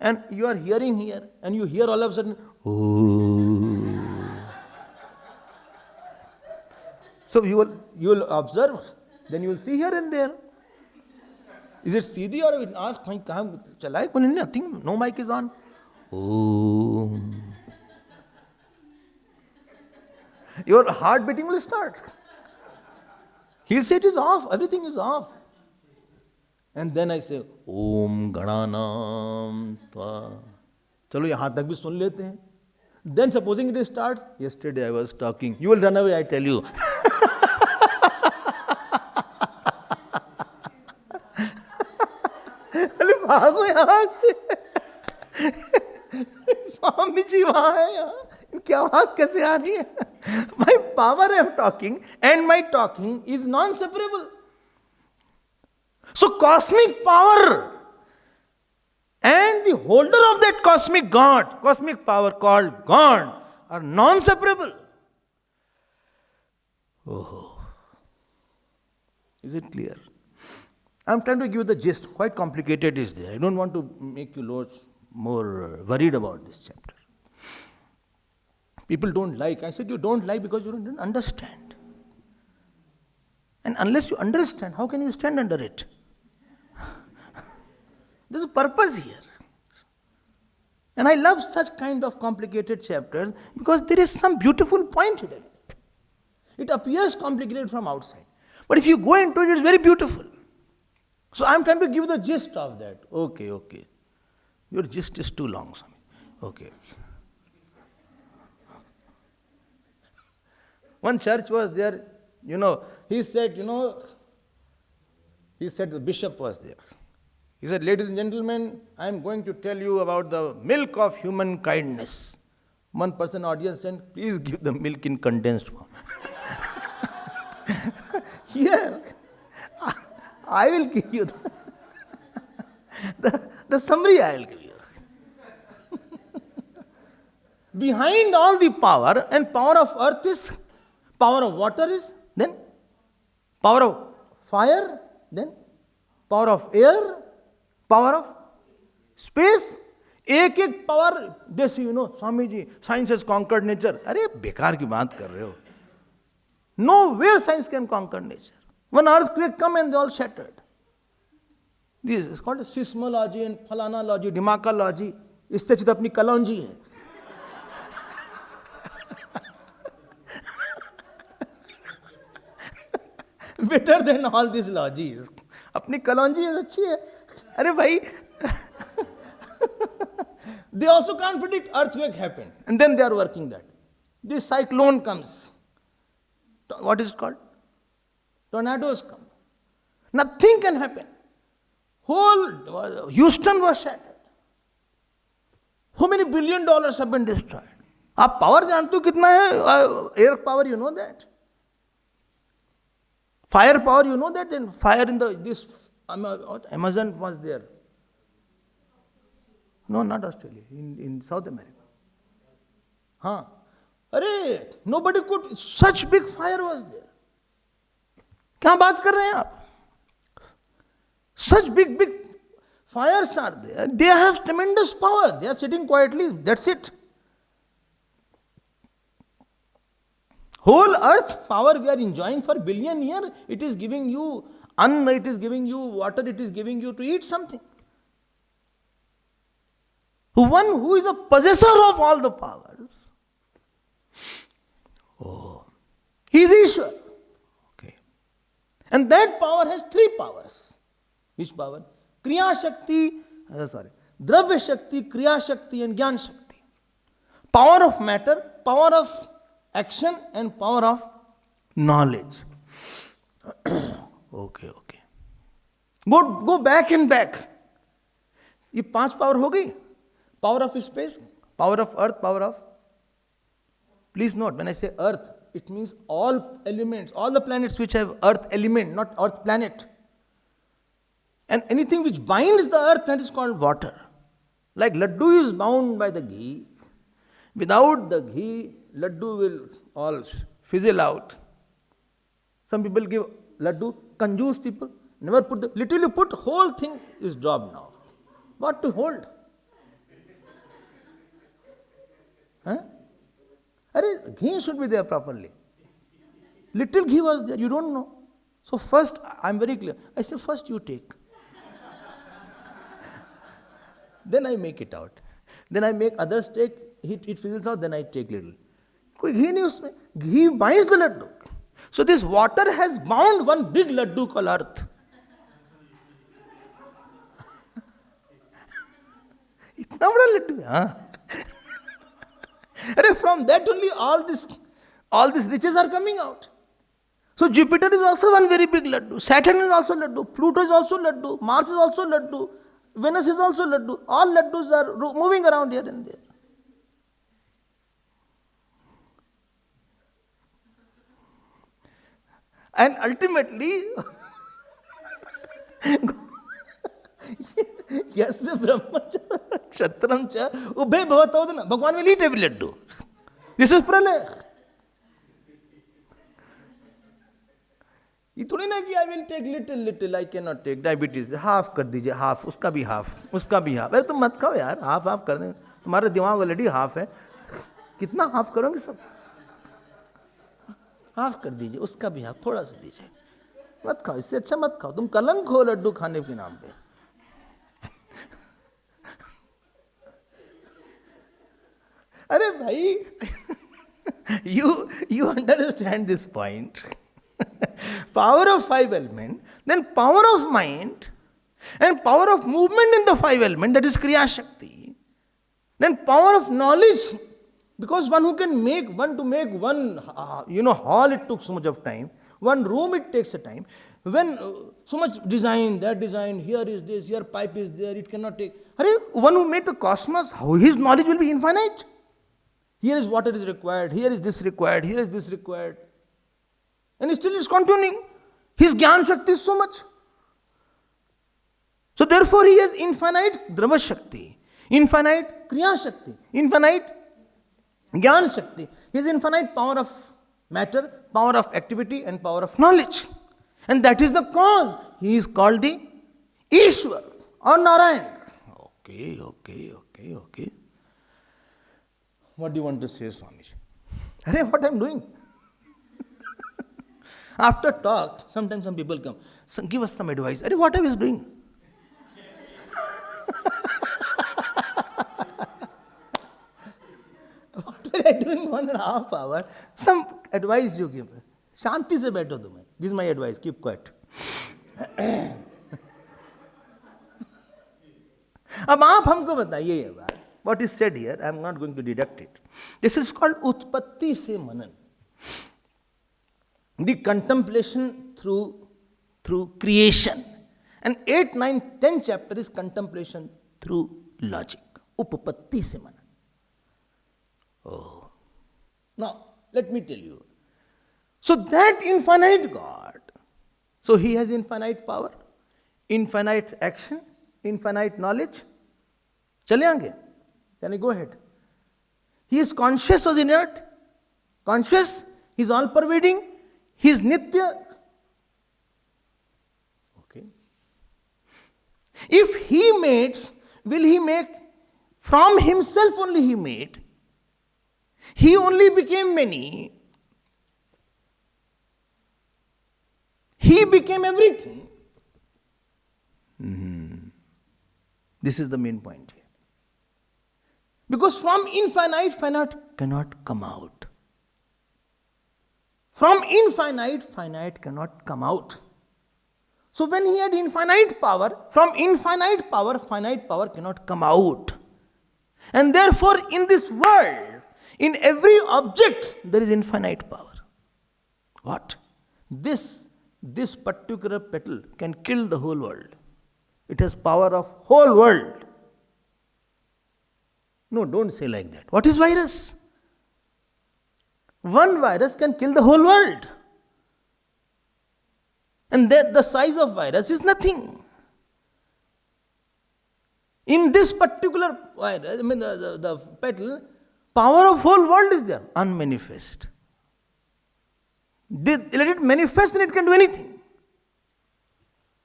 And you are hearing here. And you hear all of a sudden, oh. So you will observe. Then you will see here and there. Is it CD or it ask, kahan chala hai? Nothing, no mic is on. Oh. Your heart beating will start. He'll say it is off, everything is off. And then I say, Om Gananam Tva. Chalo, yahan tak bhi sun lete hain. Then supposing it starts, yesterday I was talking. You will run away, I tell you. भागो यहाँ से स्वामी जी वहाँ है यहाँ इनकी आवाज कैसे आ रही है My power I am talking and my talking is non-separable. So cosmic power and the holder of that cosmic God, cosmic power called God are non-separable. Oh, is it clear? I'm trying to give you the gist. Quite complicated is there. I don't want to make you loads more worried about this chapter. People don't like. I said you don't like because you don't understand. And unless you understand, how can you stand under it? There's a purpose here. And I love such kind of complicated chapters because there is some beautiful point hidden. It appears complicated from outside. But if you go into it, it's very beautiful. So I'm trying to give you the gist of that. Okay. Your gist is too long, Swami. Okay. One church was there, he said the bishop was there. He said, ladies and gentlemen, I am going to tell you about the milk of human kindness. One person audience said, please give the milk in condensed form. Here, I will give you the summary I will give you. Behind all the power, and power of earth is, power of water is, then power of fire, then power of air, power of space. एक power, this Swami ji, science has conquered nature. अरे बेकार की बात कर रहे हो. Nowhere science can conquer nature. One earthquake come and they all shattered. This is called seismology and phalanology, dimacology. इससे अच्छी तो अपनी कलौंजी है. Better than all these logies. अपनी कलौंजी अच्छी है. अरे भाई. They also can't predict earthquake happen. And then they are working that. This cyclone comes. What is it called? Tornadoes come. Nothing can happen. Whole Houston was shattered. How many $1 billion have been destroyed? आप power जानते हो कितना है? Air power, you know that. Fire power, you know that. Then fire in this Amazon was there. No, not Australia. In South America. अरे nobody could. Such big fire was there. क्या बात कर रहे हैं आप? Such big fires are there. They have tremendous power. They are sitting quietly. That's it. Whole earth power we are enjoying for billion years. It is giving you anna, it is giving you water, it is giving you to eat something. One who is a possessor of all the powers. He is Ishwar. Okay. And that power has 3 powers. Which power? Kriya Shakti, Dravya Shakti, Kriya Shakti and Gyan Shakti. Power of matter, power of action and power of knowledge. Okay. Go back and back. ये 5 power हो गई. Power of space, power of earth, power of... Please note, when I say earth, it means all elements, all the planets which have earth element, not earth planet. And anything which binds the earth, that is called water. Like laddu is bound by the ghee. Without the ghee, laddu will all fizzle out. Some people give laddu, conjuice people, never put the... Little you put, whole thing is dropped now. What to hold? Ghee should be there properly. Little ghee was there, you don't know. So first, I'm very clear. I say, first you take. Then I make it out. Then I make others take, it fizzles out, then I take little. कोई घी नहीं उसमें. Ghee binds the laddu. So this water has bound one big laddu called earth. इतना बड़ा लड्डू है. From that only all these riches are coming out. So Jupiter is also one very big laddu. Saturn is also laddu. Pluto is also laddu. Mars is also laddu. Venus is also laddu. All laddus are moving around here and there. And ultimately, yes, brahmacha, kshatram cha, ubhe bhavatodana. Bhagwan will eat every laddu. This is pralaya. ये थोड़ी ना कि I will take little little, I can not take diabetes, half कर दीजिए, half, उसका भी half, उसका भी हाफ। अरे तुम मत खाओ यार, हाफ हाफ कर दें, तुम्हारा दिमाग ऑलरेडी हाफ है, कितना हाफ करोगे सब? हाफ कर दीजिए, उसका भी हाफ, थोड़ा सा दीजिए, मत खाओ, इससे अच्छा मत खाओ, तुम कलंक हो लड्डू खाने के नाम पे। अरे भाई, you understand this point. Power of five element, then power of mind, and power of movement in the five element, that is Kriya Shakti. Then power of knowledge, because one who can make one hall, it took so much of time. One room, it takes a time. When so much design, that design, here is this, here pipe is there, it cannot take. One who made the cosmos, how his knowledge will be infinite? Here is water is required, here is this required, here is this required. And still it's continuing. His Gyan Shakti is so much. So therefore he has infinite Drava Shakti, infinite Kriya Shakti, infinite Gyan Shakti. He has infinite power of matter, power of activity and power of knowledge. And that is the cause he is called the Ishwar or Narayan. Okay. What do you want to say, Swamiji? What I'm doing? After talk, sometimes some people come, give us some advice. What I was doing? What were I doing 1.5 hours? Some advice you give. Shanti se baitho tumhe. This is my advice. Keep quiet. अब आप हमको बताइए ये बात. What is said here, I am not going to deduct it. This is called Utpatti se Manan. The contemplation through creation. And 8, 9, 10 chapter is contemplation through logic. Upapatti se Manan. Oh. Now, let me tell you. So that infinite God, so he has infinite power, infinite action, infinite knowledge. Chale aange? Can I go ahead? He is conscious or inert? Conscious, he is all pervading, he is Nitya. Okay. If he makes, will he make from himself only he made? He only became many. He became everything. This is the main point here. Because from infinite, finite cannot come out. From infinite, finite cannot come out. So when he had infinite power, from infinite power, finite power cannot come out. And therefore in this world, in every object, there is infinite power. What? This particular petal can kill the whole world. It has power of whole world. No, don't say like that. What is virus? One virus can kill the whole world. And then the size of virus is nothing. In this particular virus, the petal, power of whole world is there, unmanifest. Let it manifest and it can do anything.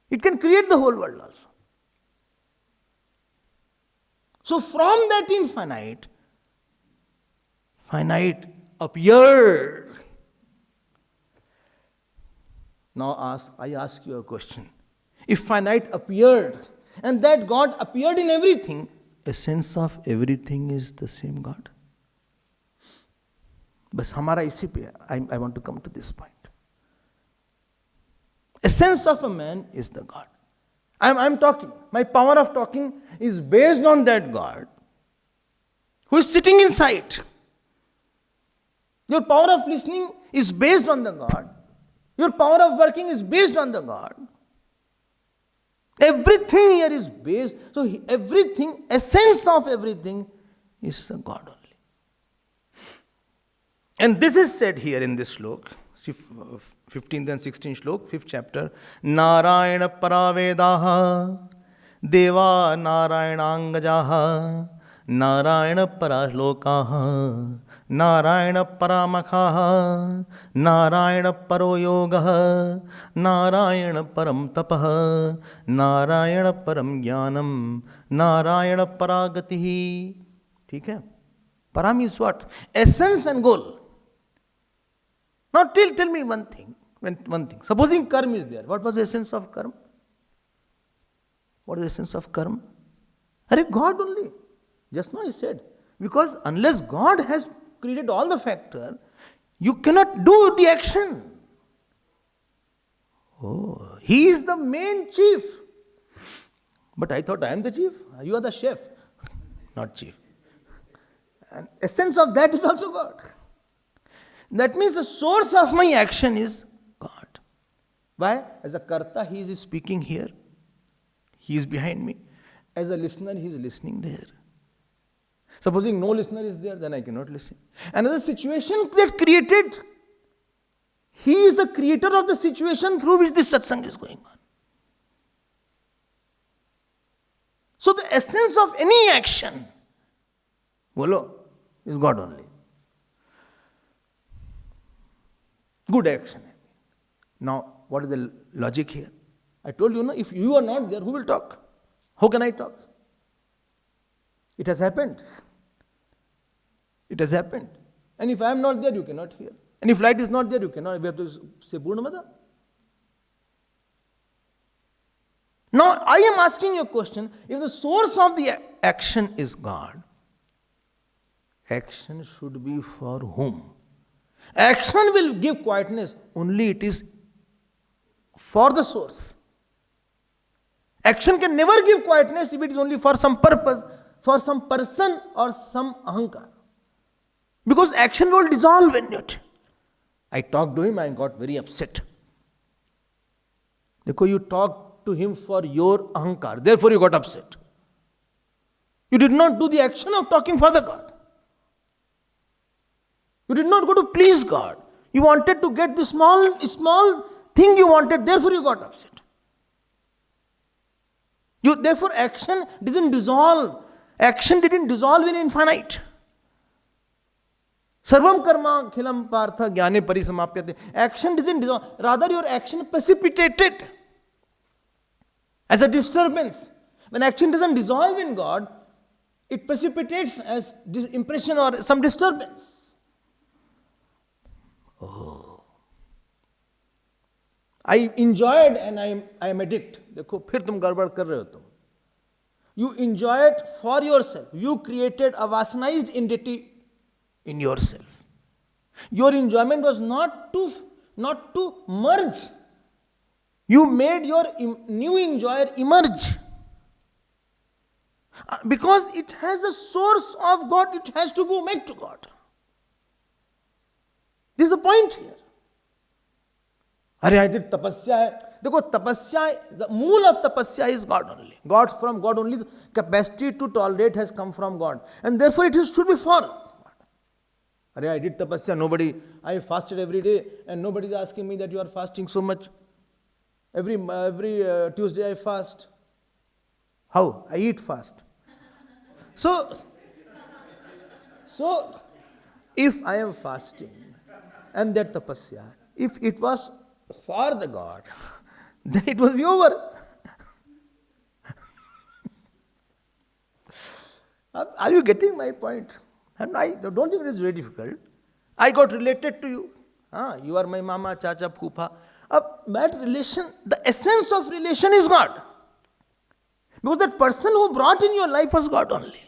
It can create the whole world also. So from that infinite, finite appeared. Now I ask you a question. If finite appeared and that God appeared in everything, essence of everything is the same God. But हमारा इसी पे, I want to come to this point. Essence of a man is the God. I'm talking. My power of talking is based on that God who is sitting inside. Your power of listening is based on the God. Your power of working is based on the God. Everything here is based. So everything, essence of everything is the God only. And this is said here in this slok, 15th and 16th slok, 5th chapter. Narayana paravedaha, deva narayanangajaha, narayana parashlokaha, Narayana Paramakha, Narayana Paro Yoga, Narayana Param Tapah, Narayana Param Jnanam, Narayana Paragati. ठीक है? Param is what? Essence and goal. Now tell me one thing. One thing. Supposing karma is there. What was the essence of karma? What is the essence of karma? Are God only? Just now I said. Because unless God has created all the factor, you cannot do the action. Oh, He is the main chief. But I thought I am the chief. You are the chef, not chief. And essence of that is also God. That means the source of my action is God. Why? As a karta, He is speaking here. He is behind me. As a listener, He is listening there. Supposing no listener is there, then I cannot listen. Another situation that created, He is the creator of the situation through which this satsang is going on. So the essence of any action, bolo, is God only. Good action. Now, what is the logic here? I told you, if you are not there, who will talk? How can I talk? It has happened. It has happened. And if I am not there, you cannot hear. And if light is not there, you cannot. We have to say Purnamada. Now, I am asking you a question. If the source of the action is God, action should be for whom? Action will give quietness only it is for the source. Action can never give quietness if it is only for some purpose, for some person or some ahankar. Because action will dissolve in it. I talked to him, I got very upset. Because you talked to him for your ahankar, therefore you got upset. You did not do the action of talking for the God. You did not go to please God. You wanted to get the small thing you wanted, therefore you got upset. Therefore action didn't dissolve. Action didn't dissolve in infinite. Sarvam karma khilam partha jnane parisamapyate. Action didn't dissolve. Rather your action precipitated as a disturbance. When action doesn't dissolve in God, it precipitates as impression or some disturbance. Oh. I enjoyed and I am addicted. देखो फिर तुम गड़बड़ कर रहे हो तुम. You enjoy it for yourself. You created a vasanized entity in yourself. Your enjoyment was not to merge. You made your new enjoyer emerge. Because it has the source of God, it has to go back to God. This is the point here. I did tapasya. Dekho, tapasya, the mool of tapasya is God only. From God only. The capacity to tolerate has come from God. And therefore it should be for God. I did tapasya. I fasted every day and nobody is asking me that you are fasting so much. Every Tuesday I fast. How? I eat fast. So if I am fasting and that tapasya, if it was for the God, then it will be over. Are you getting my point? And I don't think it is very difficult. I got related to you. You are my mama, chacha, poopa. That relation, the essence of relation is God. Because that person who brought in your life was God only.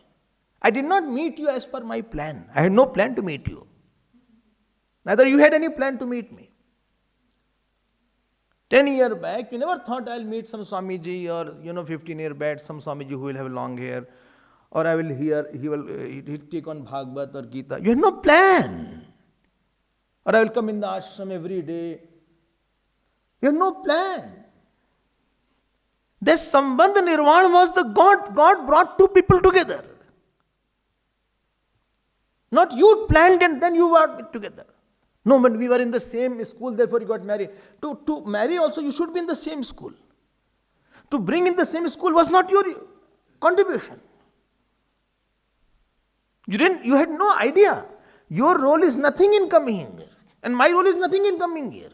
I did not meet you as per my plan. I had no plan to meet you. Neither you had any plan to meet me. 10 years back, you never thought I'll meet some Swamiji or 15 years back, some Swamiji who will have long hair. Or I will hear, he'll take on Bhagavat or Gita. You had no plan. Or I will come in the ashram every day. You have no plan. This Sambandha Nirvana was the God brought two people together. Not you planned and then you were together. No, but we were in the same school, therefore you got married. To marry also, you should be in the same school. To bring in the same school was not your contribution. You had no idea. Your role is nothing in coming here. And my role is nothing in coming here.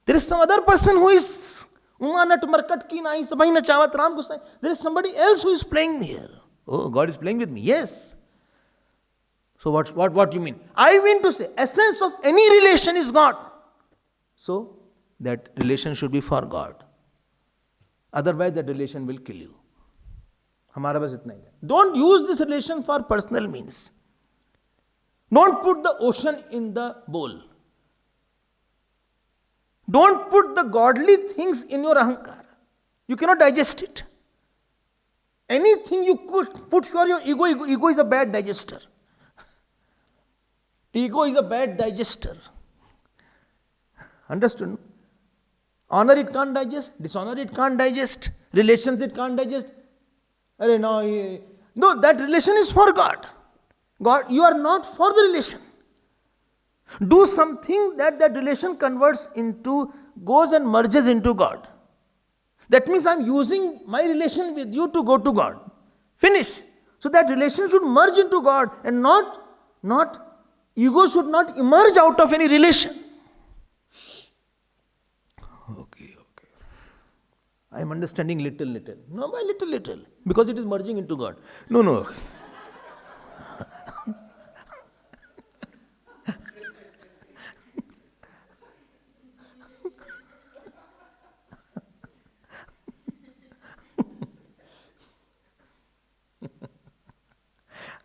There is some other person who is Umanat Markat ki nahi sabai na chawat Ram Gosai. There is somebody else who is playing here. Oh, God is playing with me. Yes. So what do you mean? I mean to say, essence of any relation is God. So that relation should be for God. Otherwise that relation will kill you. हमारा बस इतना ही है. Don't use this relation for personal means. Don't put the ocean in the bowl. Don't put the godly things in your ahankar. You cannot digest it. Anything you could put for your ego, ego is a bad digester. Ego is a bad digester. Understood? Honor it can't digest, dishonor it can't digest, relations it can't digest. No, that relation is for God. God, you are not for the relation. Do something that relation converts into, goes and merges into God. That means I am using my relation with you to go to God. Finish. So that relation should merge into God and not ego should not emerge out of any relation. Okay. I am understanding little. No, why little? Because it is merging into God. No.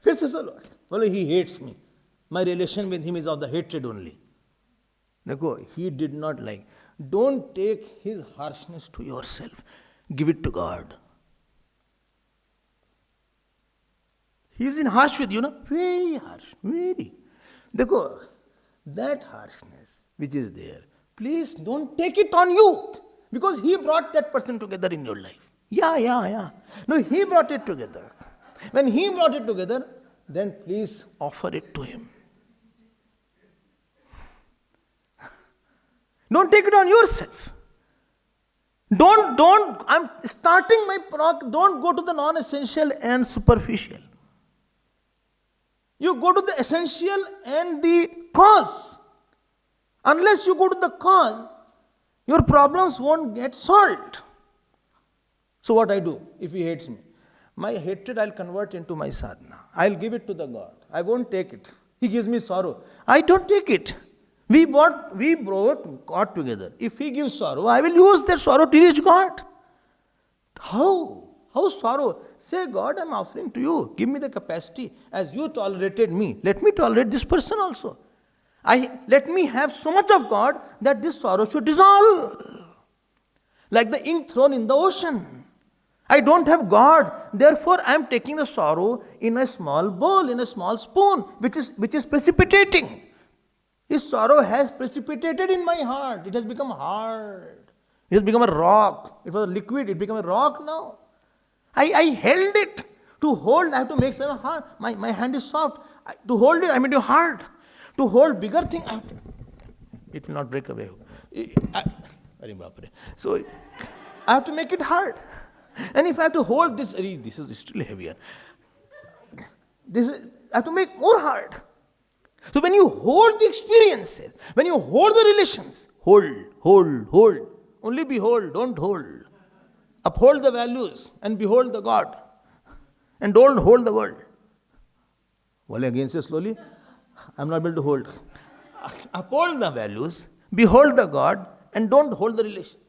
फिर से चलो बोले he hates me. My relation with him is of the hatred only. देखो, he did not like. Don't take his harshness to yourself. Give it to God. He is in harsh with you, no? Very harsh. Very. देखो, that harshness which is there, please don't take it on you. Because he brought that person together in your life. Yeah. No, he brought it together. When he brought it together, then please offer it to him. Don't take it on yourself. I'm starting my talk, don't go to the non-essential and superficial. You go to the essential and the cause. Unless you go to the cause, your problems won't get solved. So what I do if he hates me? My hatred I'll convert into my sadhana. I'll give it to the God. I won't take it. He gives me sorrow. I don't take it. We both got together. If he gives sorrow, I will use that sorrow to reach God. How? How sorrow? Say, God, I'm offering to you. Give me the capacity. As you tolerated me, let me tolerate this person also. Let me have so much of God that this sorrow should dissolve. Like the ink thrown in the ocean. I don't have God. Therefore, I am taking the sorrow in a small bowl, in a small spoon, which is precipitating. This sorrow has precipitated in my heart. It has become hard. It has become a rock. It was a liquid. It became a rock now. I held it. To hold, I have to make it hard. My hand is soft. To hold it, I made it hard. To hold bigger thing, it will not break away. So, I have to make it hard. And if I have to hold this is still heavier. I have to make more hard. So when you hold the experiences, when you hold the relations, hold. Only behold, don't hold. Uphold the values and behold the God. And don't hold the world. Well, again say slowly, I'm not able to hold. Uphold the values, behold the God, and don't hold the relation.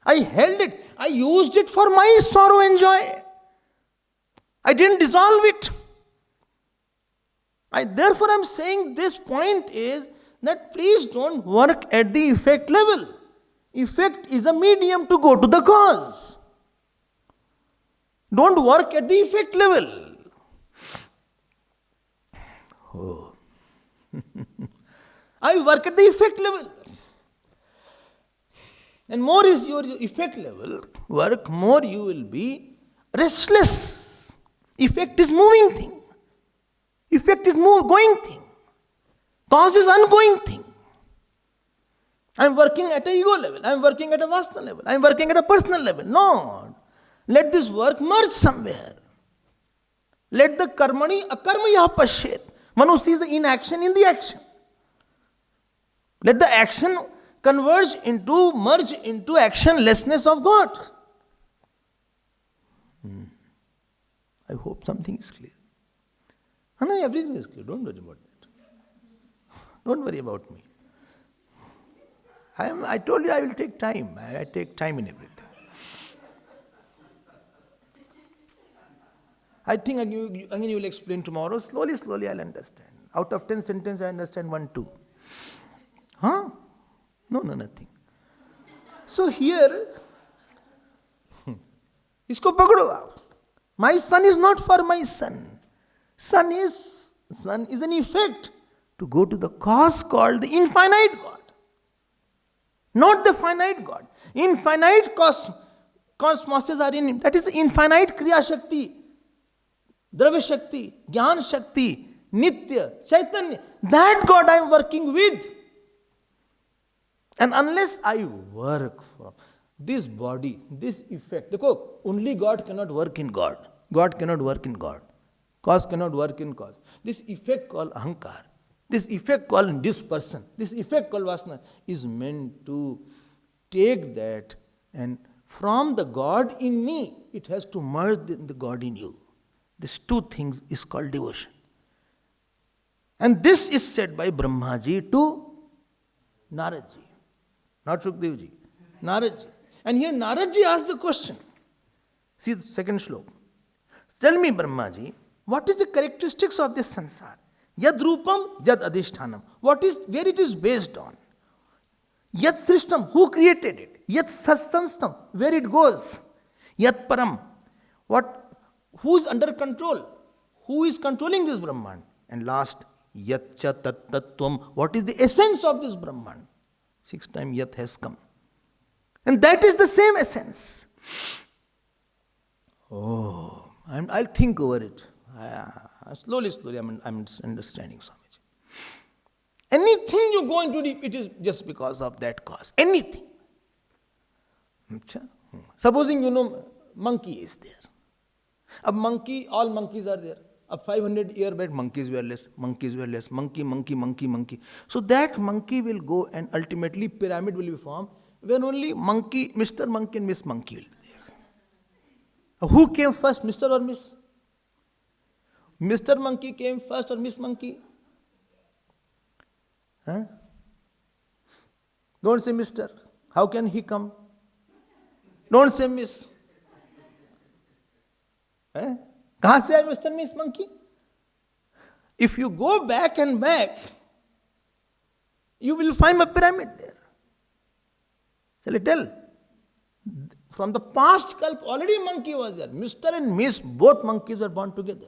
I held it. I used it for my sorrow and joy. I didn't dissolve it. Therefore, I'm saying this point is that please don't work at the effect level. Effect is a medium to go to the cause. Don't work at the effect level. Oh. I work at the effect level. And more is your effect level, work, more you will be restless. Effect is moving thing. Effect is going thing. Cause is ongoing thing. I am working at an ego level. I am working at a vasana level. I am working at a personal level. No. Let this work merge somewhere. Let the karmani akarmaya pashyet. One who sees the inaction in the action. Let the action merge into actionlessness of God. I hope something is clear. No, everything is clear. Don't worry about that. Don't worry about me. I told you I will take time. I take time in everything. I think again you will explain tomorrow. Slowly I'll understand. Out of 10 sentences, I understand 1, 2. Huh? No, nothing. So here, isko pakdo aap. My son is not for my son. Son is an effect to go to the cause called the infinite God. Not the finite God. Infinite cosmoses are in him. That is infinite Kriya Shakti, Dravya Shakti, Jnana Shakti, Nitya, Chaitanya. That God I am working with. And unless I work from this body, this effect, only God cannot work in God. God cannot work in God. Cause cannot work in cause. This effect called ahankar, this effect called this person, this effect called vasana is meant to take that, and from the God in me, it has to merge the God in you. These two things is called devotion. And this is said by Brahmaji to Naradji. Not Shukdevji. Naradji. And here Naradji asks the question. See the second shloka. Tell me, Brahmaji, what is the characteristics of this sansar? Yad rupam, yad adhishthanam. Where it is based on? Yad srishtam, who created it? Yad sasanstam, where it goes? Yad param, who is under control? Who is controlling this Brahman? And last, yat cha tat tattvam, what is the essence of this Brahman? 6 times yat has come. And that is the same essence. Oh, I'll think over it. Slowly, I'm understanding, Swamiji. Anything you go into deep, it is just because of that cause. Anything. Supposing monkey is there. All monkeys are there. 500 years back, monkeys were less. Monkey. So that monkey will go and ultimately pyramid will be formed when only monkey, Mr. Monkey and Miss Monkey will be there. Who came first, Mr. or Miss? Mr. Monkey came first or Miss Monkey? Huh? Don't say Mr. How can he come? Don't say Miss. Huh? Kahan se hai Mr. Miss Monkey? If you go back and back, you will find a pyramid there. Shall I tell? From the past kalp, already monkey was there. Mr. and Miss, both monkeys were born together.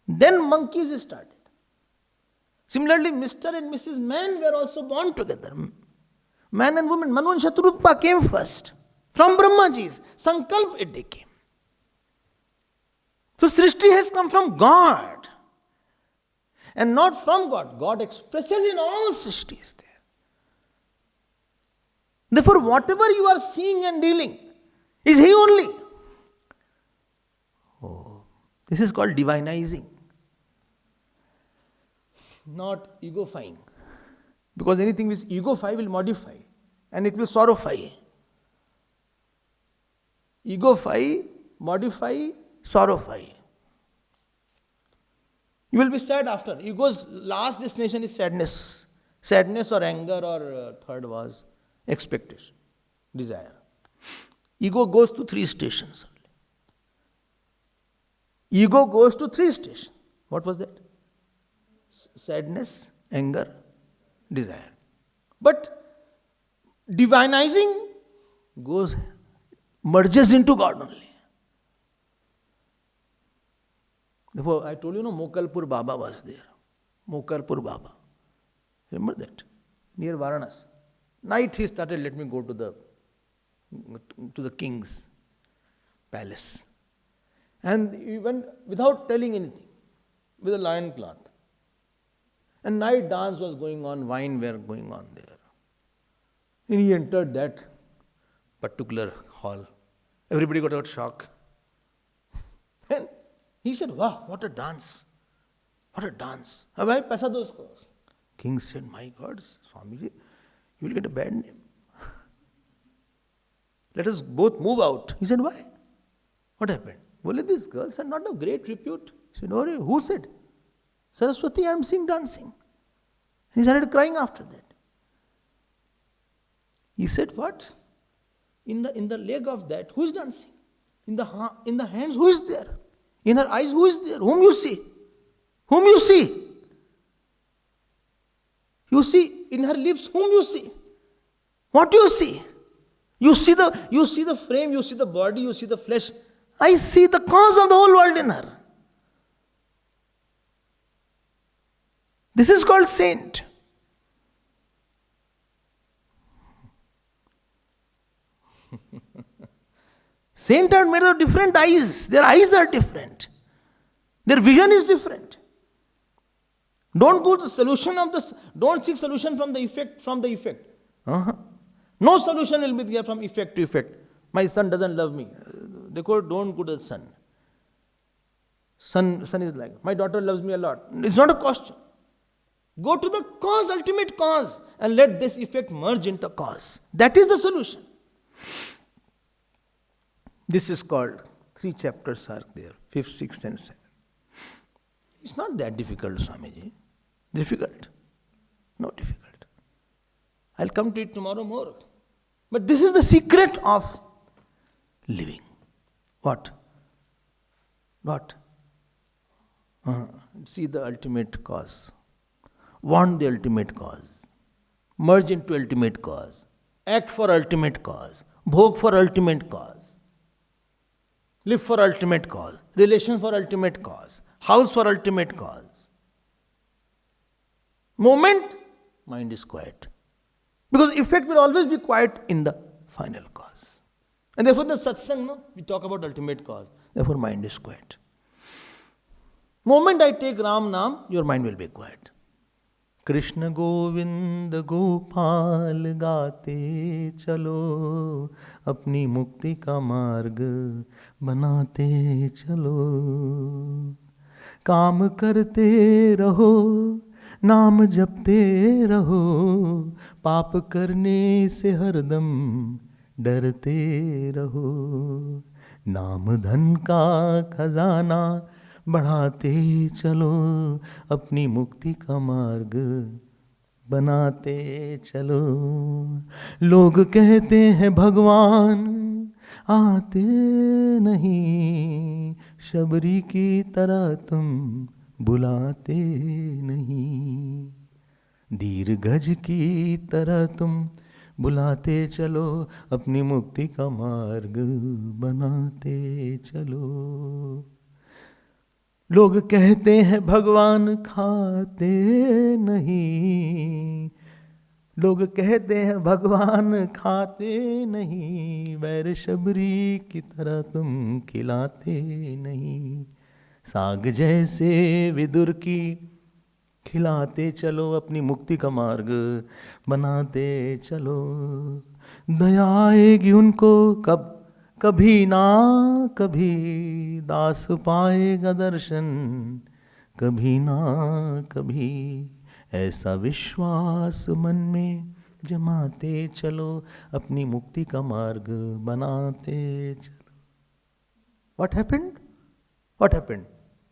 Then monkeys started. Similarly, Mr. and Mrs. Man were also born together. Man and woman, Manu and Shatrutpa came first. From Brahmaji's Sankalp they came. So Srishti has come from God. And not from God. God expresses in all Srishtis there. Therefore, whatever you are seeing and dealing is He only. Oh, this is called divinizing. Not egofying. Because anything which egofy will modify and it will sorrowfy. Egofy, modify, sorrowfy. You will be sad after. Ego's last destination is sadness. Sadness or anger or third was expectation, desire. Ego goes to 3 stations only. Ego goes to 3 stations. What was that? Sadness, anger, desire. But divinizing merges into God only. Therefore, I told you, Mokalpur Baba was there. Mokalpur Baba. Remember that? Near Varanasi. Night he started, let me go to the king's palace. And he went without telling anything, with a lion cloth. And night dance was going on, wine were going on there. And he entered that particular hall. Everybody got a shock. And He said, wow, what a dance. What a dance. Bhai, paisa do usko. King said, my God, Swamiji, you will get a bad name. Let us both move out. He said, why? What happened? Well, these girls are not of great repute. He said, oh, who said? Saraswati, I am seeing dancing. He started crying after that. He said, what? In the leg of that, who is dancing? In the hands, who is there? In her eyes, who is there? Whom you see? Whom you see? You see in her lips, whom you see? What do you see? You see the frame, you see the body, you see the flesh. I see the cause of the whole world in her. This is called saint. Saints are made of different eyes. Their eyes are different. Their vision is different. Don't go to the solution of this. Don't seek solution from the effect. No solution will be there from effect to effect. My son doesn't love me. Don't go to the son. Son is like, my daughter loves me a lot. It's not a question. Go to the cause, ultimate cause, and let this effect merge into cause. That is the solution. This is called, 3 chapters are there, 5th, 6th and 7th. It's not that difficult, Swamiji. Difficult? No difficult. I'll come to it tomorrow more. But this is the secret of living. What? See the ultimate cause. Want the ultimate cause. Merge into ultimate cause. Act for ultimate cause. Bhog for ultimate cause. Live for ultimate cause. Relation for ultimate cause. House for ultimate cause. Moment, mind is quiet. Because effect will always be quiet in the final cause. And therefore the satsang, we talk about ultimate cause. Therefore mind is quiet. Moment I take Ram Naam, your mind will be quiet. Krishna Govind Gopal gaate chalo, apni mukti ka marg banate chalo. काम करते रहो, नाम जपते रहो, पाप करने से हरदम डरते रहो, नाम धन का खजाना बढ़ाते चलो, अपनी मुक्ति का मार्ग बनाते चलो. लोग कहते हैं भगवान आते नहीं, शबरी की तरह तुम बुलाते नहीं, दीर गज की तरह तुम बुलाते चलो, अपनी मुक्ति का मार्ग बनाते चलो. लोग कहते हैं भगवान खाते नहीं, लोग कहते हैं भगवान खाते नहीं, वैर शबरी की तरह तुम खिलाते नहीं, साग जैसे विदुर की खिलाते चलो, अपनी मुक्ति का मार्ग बनाते चलो. दया आएगी उनको कभी ना कभी, दास पाएगा दर्शन कभी ना कभी, ऐसा विश्वास मन में जमाते चलो, अपनी मुक्ति का मार्ग बनाते चलो. What happened? What happened?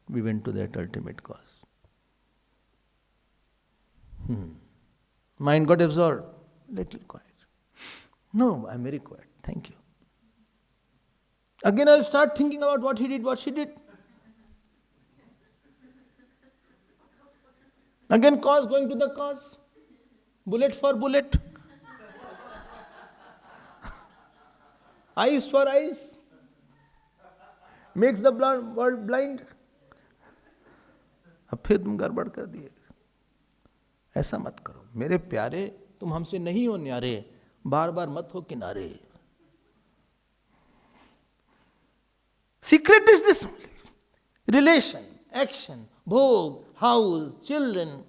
We went to that ultimate cause. Mind got absorbed. Little quiet. No, I'm very quiet. Thank you. Again I'll start thinking about what he did, what she did. Again cause going to the cause. Bullet for bullet. Eyes for eyes. Makes the world blind. अब फिर तुम गड़बड़ कर दिए. ऐसा मत करो मेरे प्यारे, तुम हमसे नहीं हो न्यारे, बार बार मत हो किनारे. Secret is this only. Relation, action, bhog, house, children.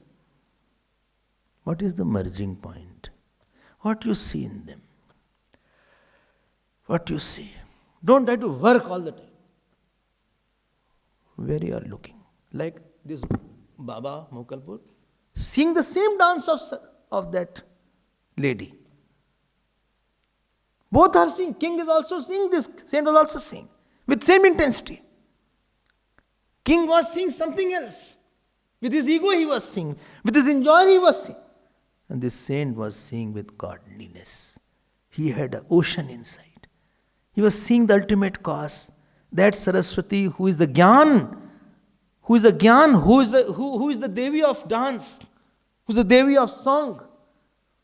What is the merging point? What you see in them? What you see? Don't try to work all the time. where you are looking. Like this Baba Mokalpur, sing the same dance of that lady. Both are singing. King is also singing this, saint was also singing with same intensity. King was singing something else. With his ego he was singing. With his enjoy he was singing. And this saint was singing with godliness. He had an ocean inside. He was seeing the ultimate cause. That Saraswati who is the Gyan, who is the Devi of dance, who is the Devi of song,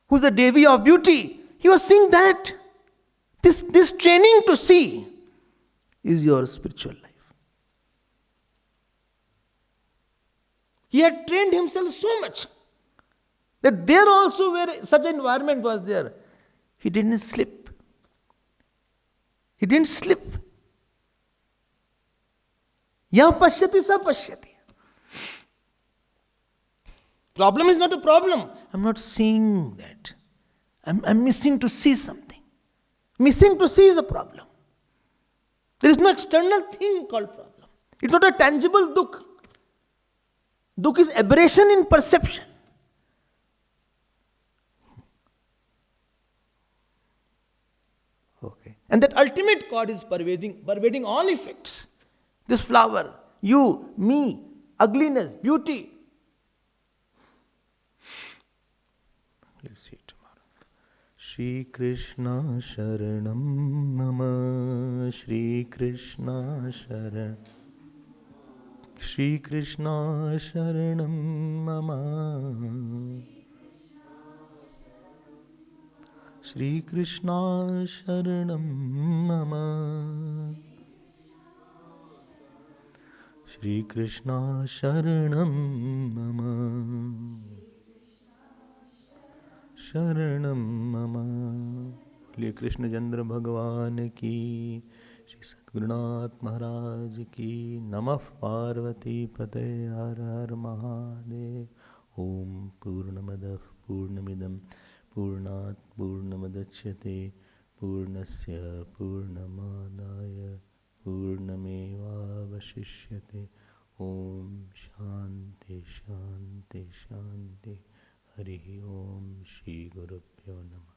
who is the Devi of beauty. He was seeing that. This training to see is your spiritual life. He had trained himself so much that there also where such an environment was there, he didn't slip. He didn't slip. Yah pashyati sa pashyati. Problem is not a problem. I'm not seeing that. I'm missing to see something. Missing to see is a problem. There is no external thing called problem. It's not a tangible dukh. Dukh is aberration in perception. Okay. And that ultimate God is pervading all effects. This flower, you, me, ugliness, beauty. We'll see tomorrow. Shri Krishna Sharanam Mama, Shri Krishna Sharanam. Shri Krishna Sharanam Mama. Shri Krishna Sharanam Mama. Shri Krishna Sharanam Mama. Sharanam Mama. Boलिए Krishna चंद्र भगवान की, श्री सद्गुरुनाथ महाराज की, नमः पार्वती पते हर हर महादेव. ओम पूर्णमदः पूर्णमिदं पूर्णात् पूर्णमुदच्यते पूर्णस्य पूर्णमादाय पूर्णमेवावशिष्यते. ओम शांति शांति शांति. हरि ओम. श्री गुरुभ्यो नमः.